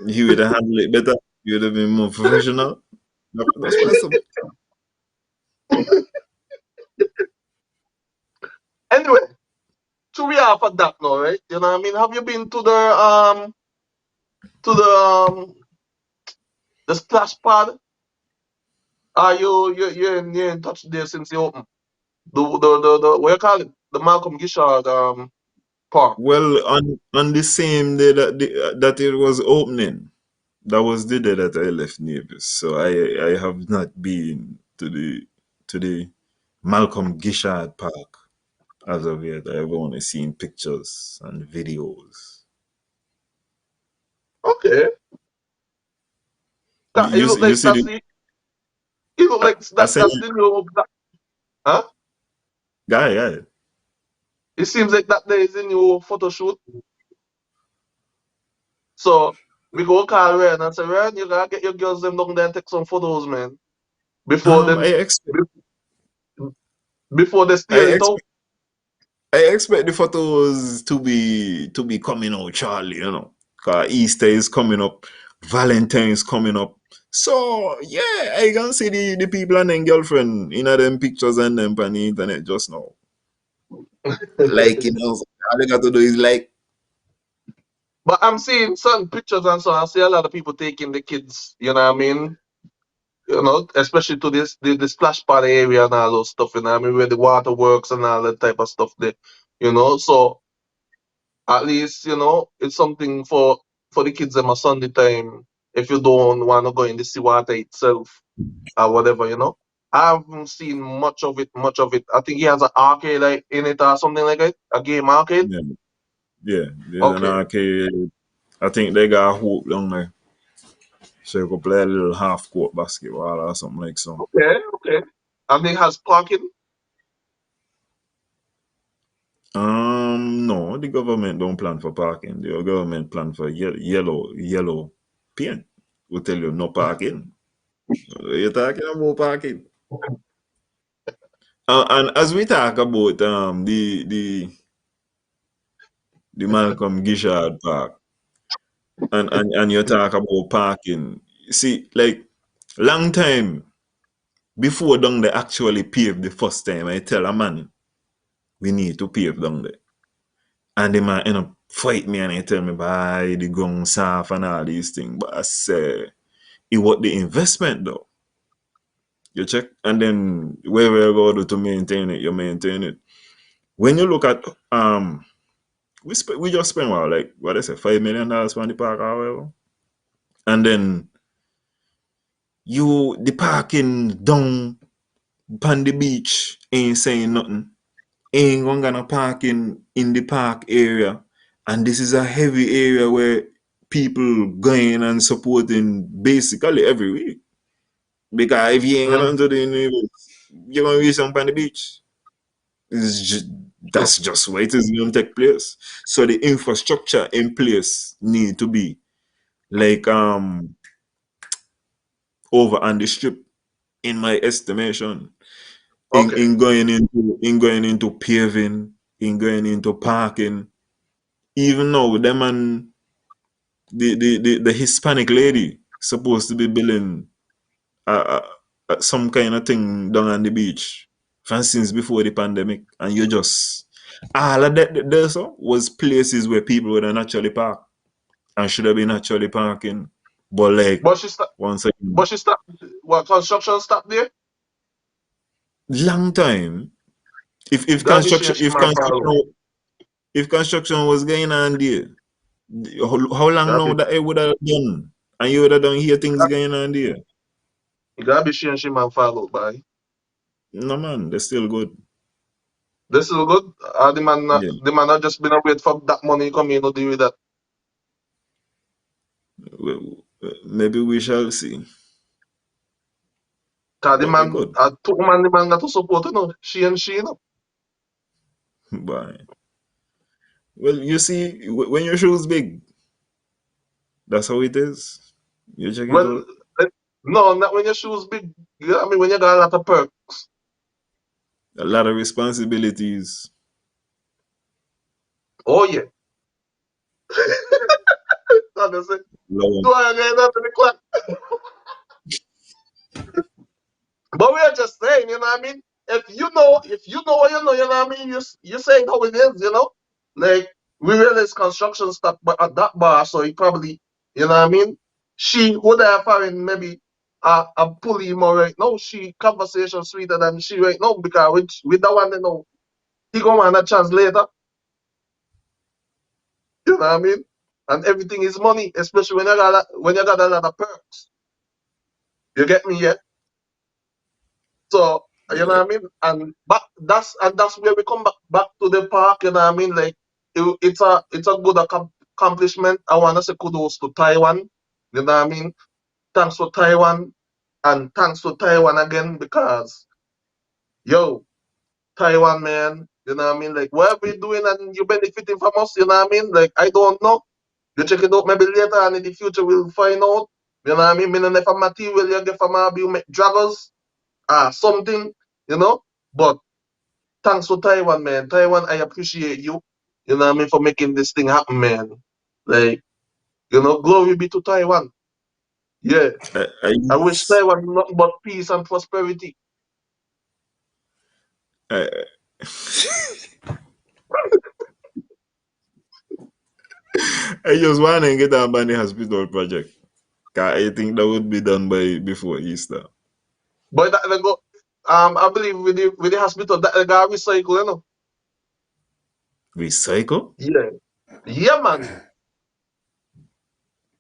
He would have handled it better. He would have been more professional. That's possible. Anyway, to be off of that now, right? You know what I mean? Have you been to the splash pad? Are you're in touch there since you open? The what you call it? The Malcolm Gishard park. Well, on the same day that it was opening, that was the day that I left Nevis. So I have not been to the Malcolm Gishard Park as of yet. I've only seen pictures and videos. Okay. It look You like see that's the the it look like I that sent that's the new huh? guy. It seems like that there is a new photo shoot. So we go call Ryan and say, Ryan, you gotta get your girls them down there and take some photos, man. Before Um, I them expect before they I steal it out. expect I expect the photos to be coming out, Charlie. You know, cause Easter is coming up, Valentine's coming up. So yeah, I can see the people and then girlfriend in them pictures and them on the internet just now. Like you know, all they got to do is like, But I'm seeing certain pictures and so I see a lot of people taking the kids, you know what I mean? You know, especially to the splash pad area and all those stuff, you know what I mean, where the water works and all that type of stuff there. You know, so at least, you know, it's something for the kids on a Sunday time if you don't want to go in the seawater itself or whatever, you know. I haven't seen much of it, much of it. I think he has an arcade like in it or something like that. A game arcade. yeah, yeah. There's an Okay. arcade. I think they got a hoop down there, so you could play a little half court basketball or something like so. Okay, okay. And he has parking. No, the government don't plan for parking. The government plan for yellow paint. Will tell you no parking. You're talking about parking. And as we talk about the Malcolm Gishard Park, and you talk about parking, you see, like long time before down they actually paved the first time, I tell a man we need to pave down there. And they might end up fight me and they tell me, buy the gun soft and all these things. But I say, it was the investment though. You check, and then wherever you go to maintain it, you maintain it. When you look at we just spent like what I say, $5 million on the park or whatever. And then the parking down on the beach ain't saying nothing. Ain't gonna parking in the park area. And this is a heavy area where people going and supporting basically every week. Because if you ain't got nothing to do, you're gonna be some on the beach. True. That's just where it is going to take place. So the infrastructure in place need to be like over on the strip, in my estimation. Okay. Going into paving, in going into parking. Even though them and the Hispanic lady supposed to be building some kind of thing down on the beach from since before the pandemic, and you just all of that there so was places where people would have naturally park and should have been naturally parking, but like But she stop. once again, But she stop. What construction stop there? long time. If Gotta be she construction and she man follow. if construction was going on there, how long Gotta now be. that it would have done, and you would have done hear things going on there? Gotta be she and she man follow. By No man, they're still good. this is good. Yeah, The man not just been a wait for that money come in to deal with that. maybe we shall see, Cause the but they're man, good. the man got to support, you know. She and she, you know. Bye. Well, you see, when your shoe is big, that's how it is. You check it Well, out. eh, no, not when your shoes big. You know what I mean? When you got a lot of perk. A lot of responsibilities. Oh, yeah. That's it. Lord. Do I get up in the clock? But we are just saying, you know what I mean? If you know what you know what I mean? You saying how it is, you know? Like, we realize construction stuff, but at that bar, so he probably, you know what I mean? She would have found maybe a pulley more right now. She conversation sweeter than she right now because with that one, you know, he gonna want a chance later, you know what I mean? And everything is money, especially when you got a lot of perks. You get me, yeah? So you know Yeah. what I mean, and that's where we come back to the park. You know what I mean, like it's a good accomplishment. I wanna say kudos to Taiwan. You know what I mean. Thanks for Taiwan, and thanks to Taiwan again because yo Taiwan man. You know what I mean, like whatever you're doing and you benefiting from us. You know what I mean, like I don't know. You check it out maybe later and in the future we'll find out. You know what I mean. Me no know if a material you get from you make draggers something. You know, but thanks for Taiwan, man. Taiwan, I appreciate you. You know what I mean, for making this thing happen, man. Like, glory be to Taiwan. Yeah. I I wish use, Taiwan nothing but peace and prosperity. I, I just want to get a Bani hospital project. 'Cause I think that would be done by before Easter. But that they go I believe with the hospital that they got recycle, you know. Recycle? Yeah. Yeah, man.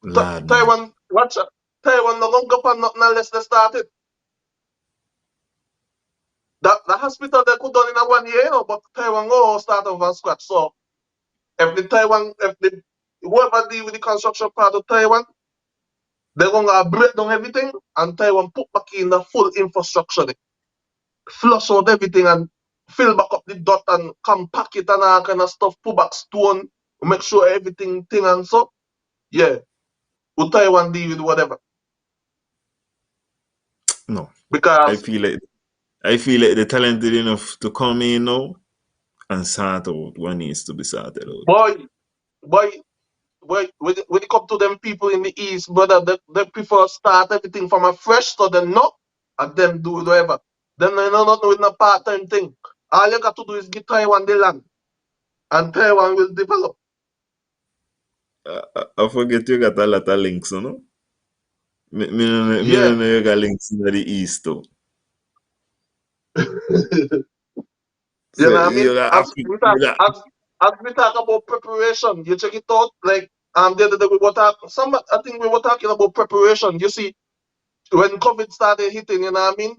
Lad, no. Taiwan, watch out. Taiwan no gonna go for nothing unless they start it. That the hospital they could done in a 1 year, but Taiwan go start over from scratch. So if the whoever deal with the construction part of Taiwan, they're gonna break down everything and Taiwan put back in the full infrastructure. There. Flush out everything and fill back up the dot and compact it and all kind of stuff, put back stone, make sure everything thing and so. Yeah. With Taiwan deal with whatever. No. I Because feel like I feel like they're talented enough to come in now and sort out what needs to be sorted out. boy, boy, when it come to them people in the east, brother, they prefer start everything from a fresh so they know and then do whatever. Then they know nothing with no part-time thing. All you got to do is get Taiwan the land. and Taiwan will develop. I forget you got a lot of links, you know? Me Yeah. no know you got links in the east, though. You So know what I mean? you got Africa, you got As we talk about preparation, you check it out. Like the other day we were talking. I think we were talking about preparation. You see, when COVID started hitting, you know what I mean?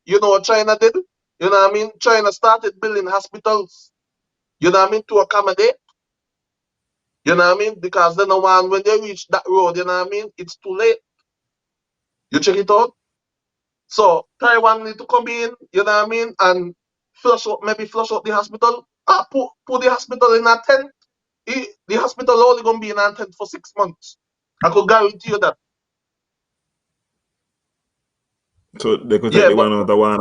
You know what China did? You know what I mean? China started building hospitals. You know what I mean? To accommodate. You know what I mean? Because they know when they reach that road, you know what I mean? It's too late. You check it out. So Taiwan need to come in, you know what I mean, and maybe flush out the hospital. Put the hospital in a tent. The hospital only gonna be in a tent for 6 months. I could guarantee you that. so they could take Yeah, the but one out of one.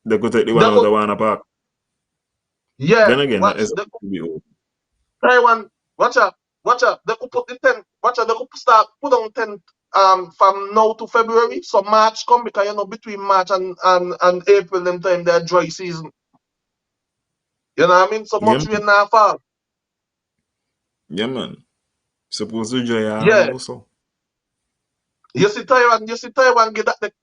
They could take the one they out could, of one apart. yeah, Then again, that watch is the to be old. Taiwan, watch out. They could put the tent, watch out, they could put on tent from now to February. So March come because you know between March and April them time they're dry season. You know what I mean? So Yeah, much rain now fall. yeah, man. Supposed to enjoy Yeah. also. You see Taiwan get that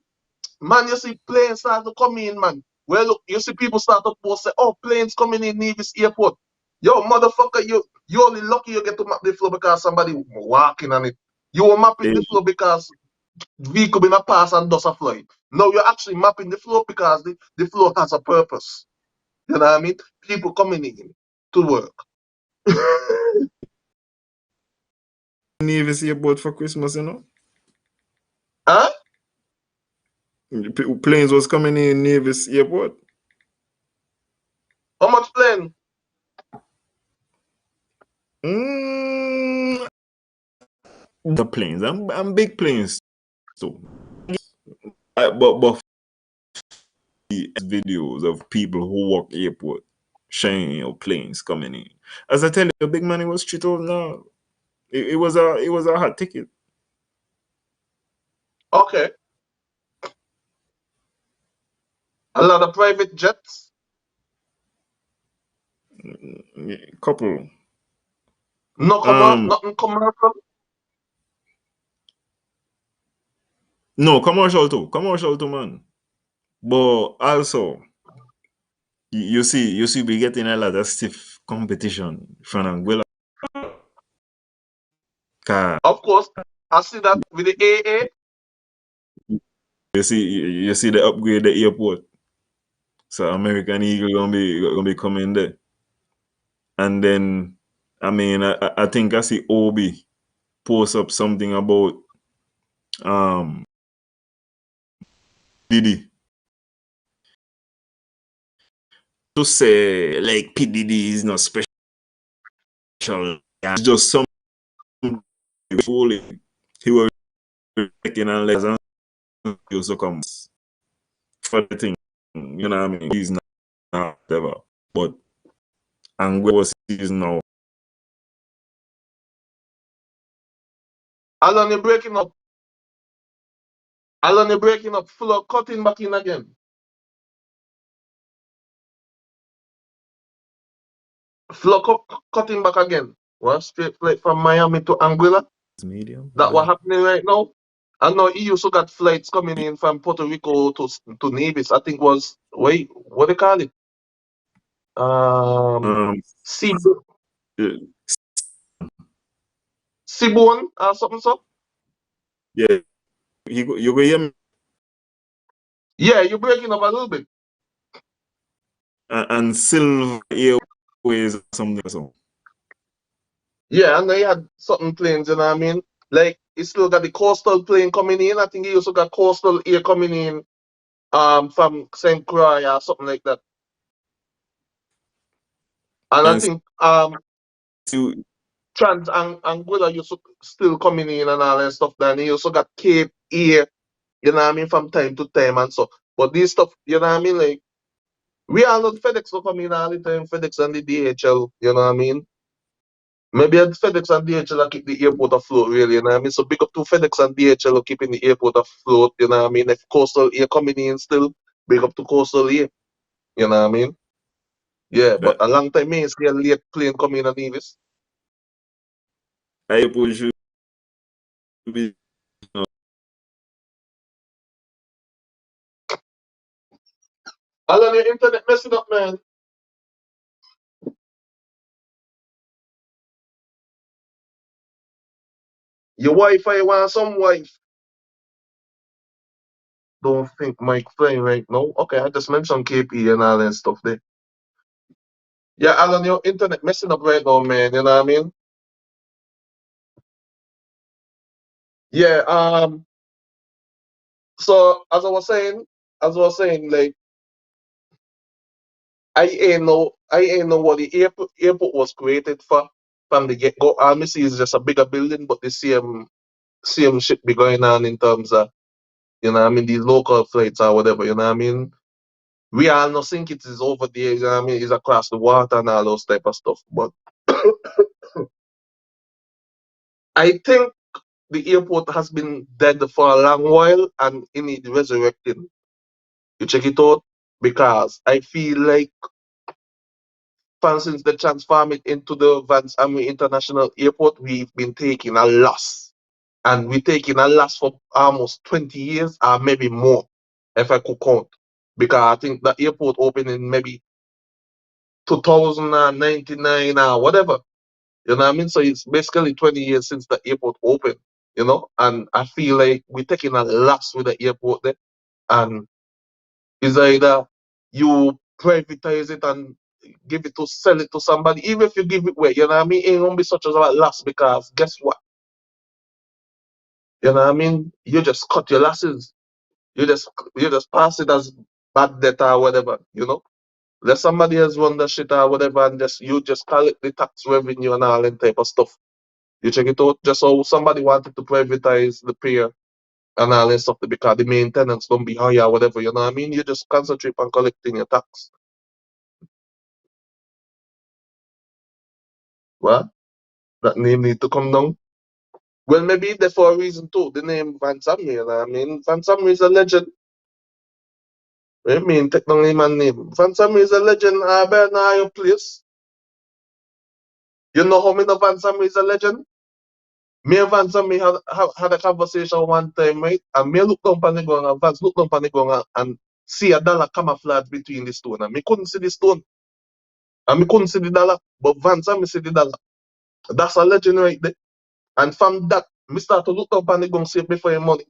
man, you see planes start to come in, man. Well, look, you see people start to post say, oh, planes coming in Nevis Airport. Yo, motherfucker, you only lucky you get to map the floor because somebody walking on it. You were mapping the Hey, floor because vehicle been a pass and dust a fly. No, you're actually mapping the floor because the floor has a purpose. You know what I mean? People coming in to work. Nevis Airport for Christmas, you know? Huh? Planes was coming in Nevis Airport. How much plane? Mm, the planes, I'm big planes too. But the videos of people who walk airport showing planes coming in. As I tell you, the big money was street over now. It was a hot ticket. Okay. A lot of private jets. Couple. Nothing commercial. No, commercial too, man. But also, you see, we getting a lot of stiff competition from Anguilla. Car. Of course, I see that with the AA. You see the upgrade the airport. So American Eagle gonna be coming there. And then I mean I think I see Obi post up something about um Diddy to say like P Diddy is not special. It's just some fooling. He was taking and legs and he also comes for the thing. You know what I mean? He's not whatever. But and where was he now? Alon, you're breaking up. Alon, you're breaking up. Full of cutting back in again. Flow cutting back again. One straight flight from Miami to Anguilla. Medium. That what happening right now. I know he also got flights coming in from Puerto Rico to Nevis. I think was wait, what they call it? Um Seabourn, yeah, Seabourn or something so. yeah. You go hear me Yeah, you're breaking up a little bit. and Silver Airways or something so. Yeah, I know he had certain planes, you know what I mean? Like he still got the coastal plane coming in. I think he also got coastal air coming in from St. Croix or something like that. And I And think so Trans Anguilla also still coming in and all that stuff. Then he also got Cape Air, you know what I mean, from time to time and so. But these stuff, you know what I mean, like we all know FedEx will come in all the time, FedEx and the DHL, you know what I mean? Maybe at FedEx and DHL are keep the airport afloat, really, you know what I mean? So big up to FedEx and DHL are keeping the airport afloat, you know what I mean? If coastal air coming in still, big up to coastal air, you know what I mean? Yeah, but But a long time me see a late plane coming in Nevis. airport should be Alan, your internet messing up, man. Your Wi-Fi want some wife. Don't think Mike flying right now. Okay, I just mentioned KP and all that stuff there. Yeah, Alan, your internet messing up right now, man. You know what I mean? Yeah. So as I was saying, like I ain't know what the airport was created for from the get go. Honestly, it's just a bigger building, but the same shit be going on in terms of, you know what I mean, these local flights or whatever, you know what I mean? We all know think it is over there, you know what I mean? It's across the water and all those type of stuff. But I think the airport has been dead for a long while and it need resurrecting. You check it out because I feel like since they transform it into the Vance Army International Airport, we've been taking a loss. And we're taking a loss for almost 20 years or maybe more, if I could count. Because I think the airport opened in maybe 2099 or whatever. You know what I mean? So it's basically 20 years since the airport opened, you know? And I feel like we're taking a loss with the airport there. And it's either you privatize it and sell it to somebody, even if you give it away, you know what I mean? It won't be such a loss because guess what? You know what I mean? You just cut your losses. You just pass it as bad debt or whatever, you know? Let somebody else run the shit or whatever and you just collect the tax revenue and all that type of stuff. You check it out, just so somebody wanted to privatize the pier and all that stuff because the maintenance don't be high or whatever, you know what I mean? You just concentrate on collecting your tax. Well, that name need to come down. Well, maybe that's for a reason too. The name Van Sammy, you know what I mean? Van Sammy is a legend. I mean, take down him and name. Van Sammy is a legend. I better know your place. You know how many Van Sammy is a legend? Me and Vance and me had a conversation one time, right? And me look down on the ground and Vance look down on the ground and see a dollar camouflage between the stone. And me couldn't see the stone. And me couldn't see the dollar. But Vance and me see the dollar. That's a legend right there. And from that, me start to look down on the ground, save me for your money.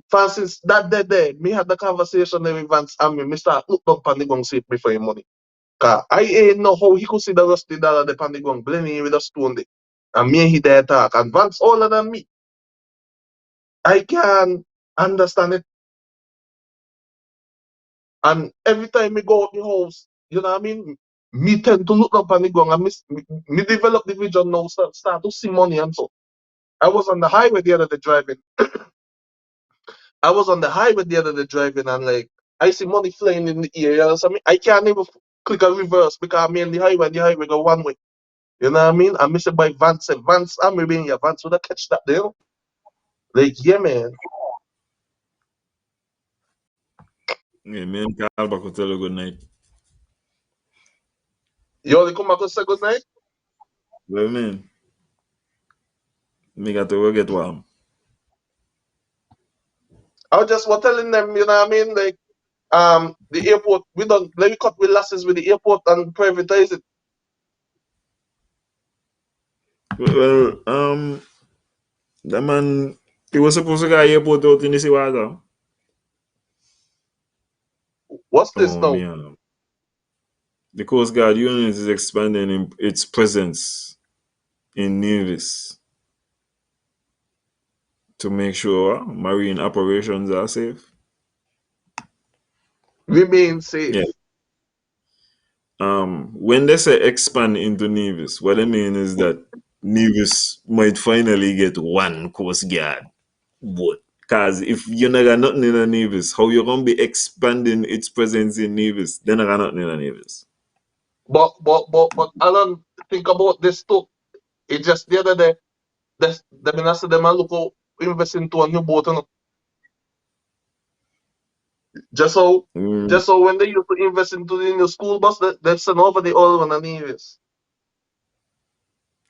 Francis, that day there, me had the conversation there with Vance and me start look down on the ground, save me for your money. Cause I ain't know how he could see the rusty dollar there on the ground, blending with a stone there. And me and he there talk. And Vance older than me. I can understand it. And every time me go out the house, you know what I mean? Me tend to look up on the ground and me develop the vision now, start to see money and so. I was on the highway the other day driving. I was on the highway the other day driving and like I see money flying in the air. You know what I mean? I can't even click a reverse because I'm in the highway and the highway go one way. You know what I mean? And me say by Vance, I'm maybe in your Vance would have catch that there. Like, yeah, man. yeah, me and Carl back to tell you good night. You only come back to say good night? Well, man, me got to go get warm. I was just was telling them, you know what I mean? Like, the airport, we don't let me cut with losses with the airport and privatize it. Well, that man, he was supposed to go airport out in the sea water. What's this Oh, now? man. The Coast Guard unit is expanding its presence in Nevis to make sure marine operations are safe. Remain safe. Yeah. When they say expand into Nevis, what I mean is that Nevis might finally get one Coast Guard boat. Because if you're not got nothing in a Nevis, how you gonna be expanding its presence in Nevis? Then I got nothing in a Nevis. But Alan, think about this too. It just the other day, them in them and look how invest into a new boat, you know. Just so, Mm, just so when they used to invest into the new school bus, they send over the old one anyways.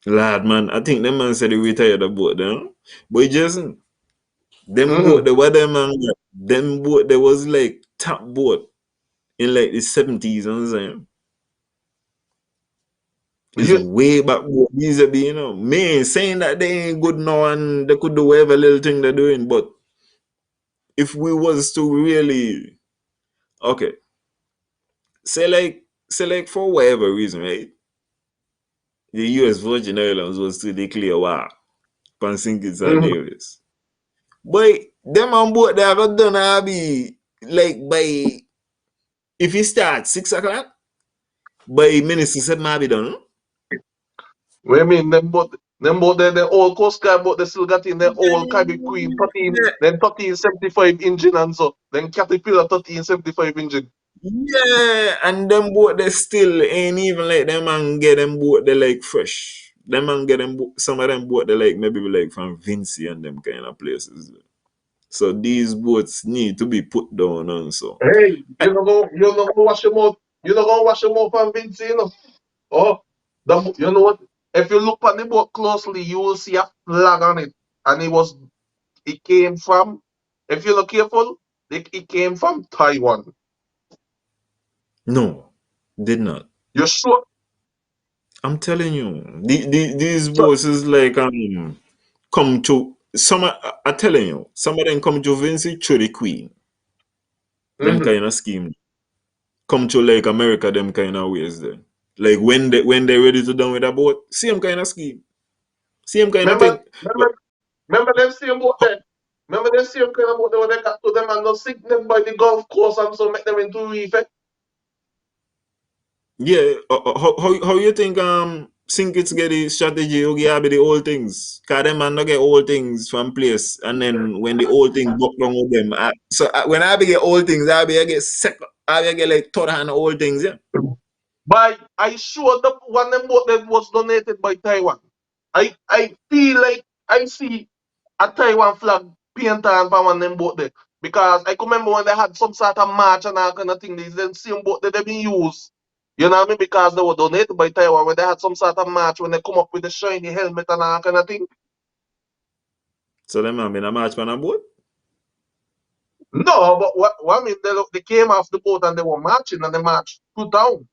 lad, man, I think them man said they retired the boat, you. But Jason, them boat, Mm-hmm. the what them man got, them boat, there was like top boat in like the 70s, you know what I'm saying? It's You, way back boat these are be, you know. Me ain't saying that they ain't good now and they could do whatever little thing they're doing, but if we was to really, okay, say like for whatever reason, right? The US Virgin Islands was to declare war upon St. Kitts and mm-hmm. Nevis. But them on board they have done I be like by if you start 6 o'clock, by minister said maybe done. What I mean, them boat, the old Coast Guard boat, they still got in their old Caribbean Queen Yeah, 1375 engine and so. Then Caterpillar 1375 engine. yeah, and them boat they still ain't even like them man get them boat they like fresh. Them man get them some of them boat they like maybe like from Vinci and them kind of places. So these boats need to be put down and so. Hey, I, you know go wash your mouth. You know go wash your mouth and Vinci, you know. Oh, you know what? If you look at the boat closely, you will see a flag on it. And it came from, if you look careful, it came from Taiwan. no, did not. You sure? I'm telling you, these So, boys is like come to some. I telling you, some of them come to Vinci through the Queen. Them mm-hmm. kind of scheme come to like America. Them kind of ways then. Like when they ready to done with a boat, same kind of scheme, same kind of Remember, thing. But remember them same boat there? Remember them same kind of boat there when they got to them and not sink them by the Gulf Coast and so make them into reef, eh? yeah, how you think Sinkits get the strategy? You get the old things. Cause them man not get old things from place, and then when the old thing go wrong with them, when I be get old things, I get sick. I be get like third hand old things. Yeah. By I sure the one them boat that was donated by Taiwan. I feel like I see a Taiwan flag painted on one of them boat there. Because I can remember when they had some sort of march and all kind of thing, these them same boat that they been used. You know what I mean? Because they were donated by Taiwan when they had some sort of march when they come up with the shiny helmet and all kind of thing. So them man been a match on a boat. No, but what I mean, they came off the boat and they were marching and they marched through town.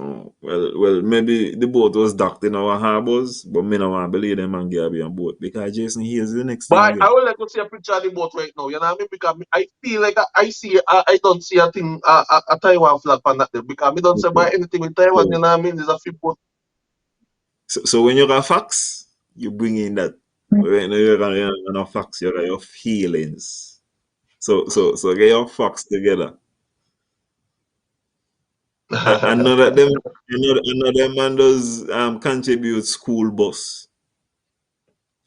Oh, well, maybe the boat was docked in our harbors, but me no want believe them man get be on boat because Jason here's the next But thing I there. would like to see a picture of the boat right now. You know what I mean? Because I feel like I see, I don't see a thing, a Taiwan flag on that there. Because I don't say Okay. about anything with Taiwan, So, you know what I mean? There's a few boats. so when you got facts, you bring in that. When you got facts, you got your feelings. So get your facts together. Another them another man does contribute school bus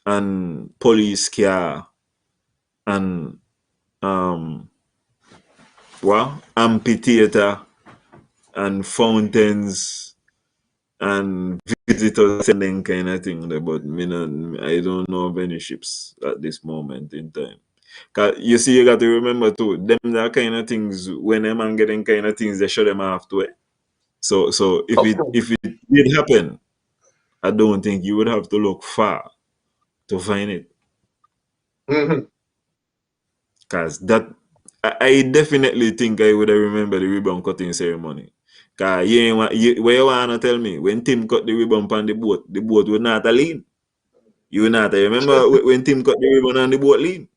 and police car and um amphitheater and fountains and visitors sending kind of thing there, but I don't know of any ships at this moment in time. 'Cause you see, you got to remember too, them that kind of things when them man getting kind of things, they show them halfway. So if Of it course. if it did happen, I don't think you would have to look far to find it. Hmm. Cause that I definitely think I would have remembered the ribbon cutting ceremony. Cause you ain't where you wanna tell me when Tim cut the ribbon on the boat would not have lean. You would not have remember when Tim cut the ribbon on the boat lean.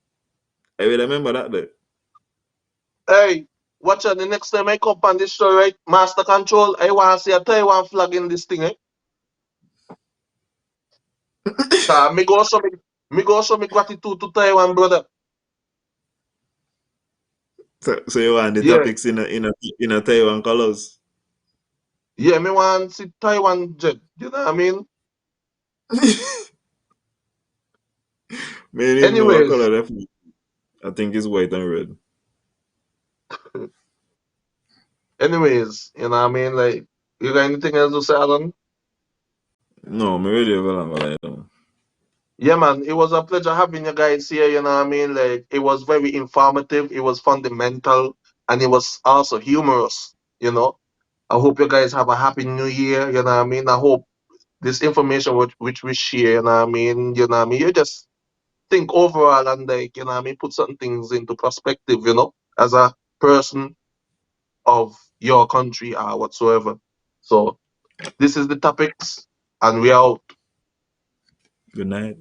I will remember that day. Hey, watch out. The next time I come on this show, right? Master Control, I want to see a Taiwan flag in this thing, eh? Me go show me gratitude to Taiwan, brother. So you want the Yeah. topics in a Taiwan colors. Yeah, me want to see Taiwan jet. You know what I mean? May even know what Anyways, color that is. I think it's white and red. you know what I mean? Like, you got anything else to say, Alan? No, me really have a like that. Yeah, man, it was a pleasure having you guys here. You know what I mean? Like, it was very informative, it was fundamental, and it was also humorous. You know, I hope you guys have a happy new year. You know what I mean? I hope this information which we share, you know what I mean? You know what I mean? You just think overall and, like, you know what I mean, put certain things into perspective, you know, as a person of your country or whatsoever. So this is the topics, and we are out. Good night.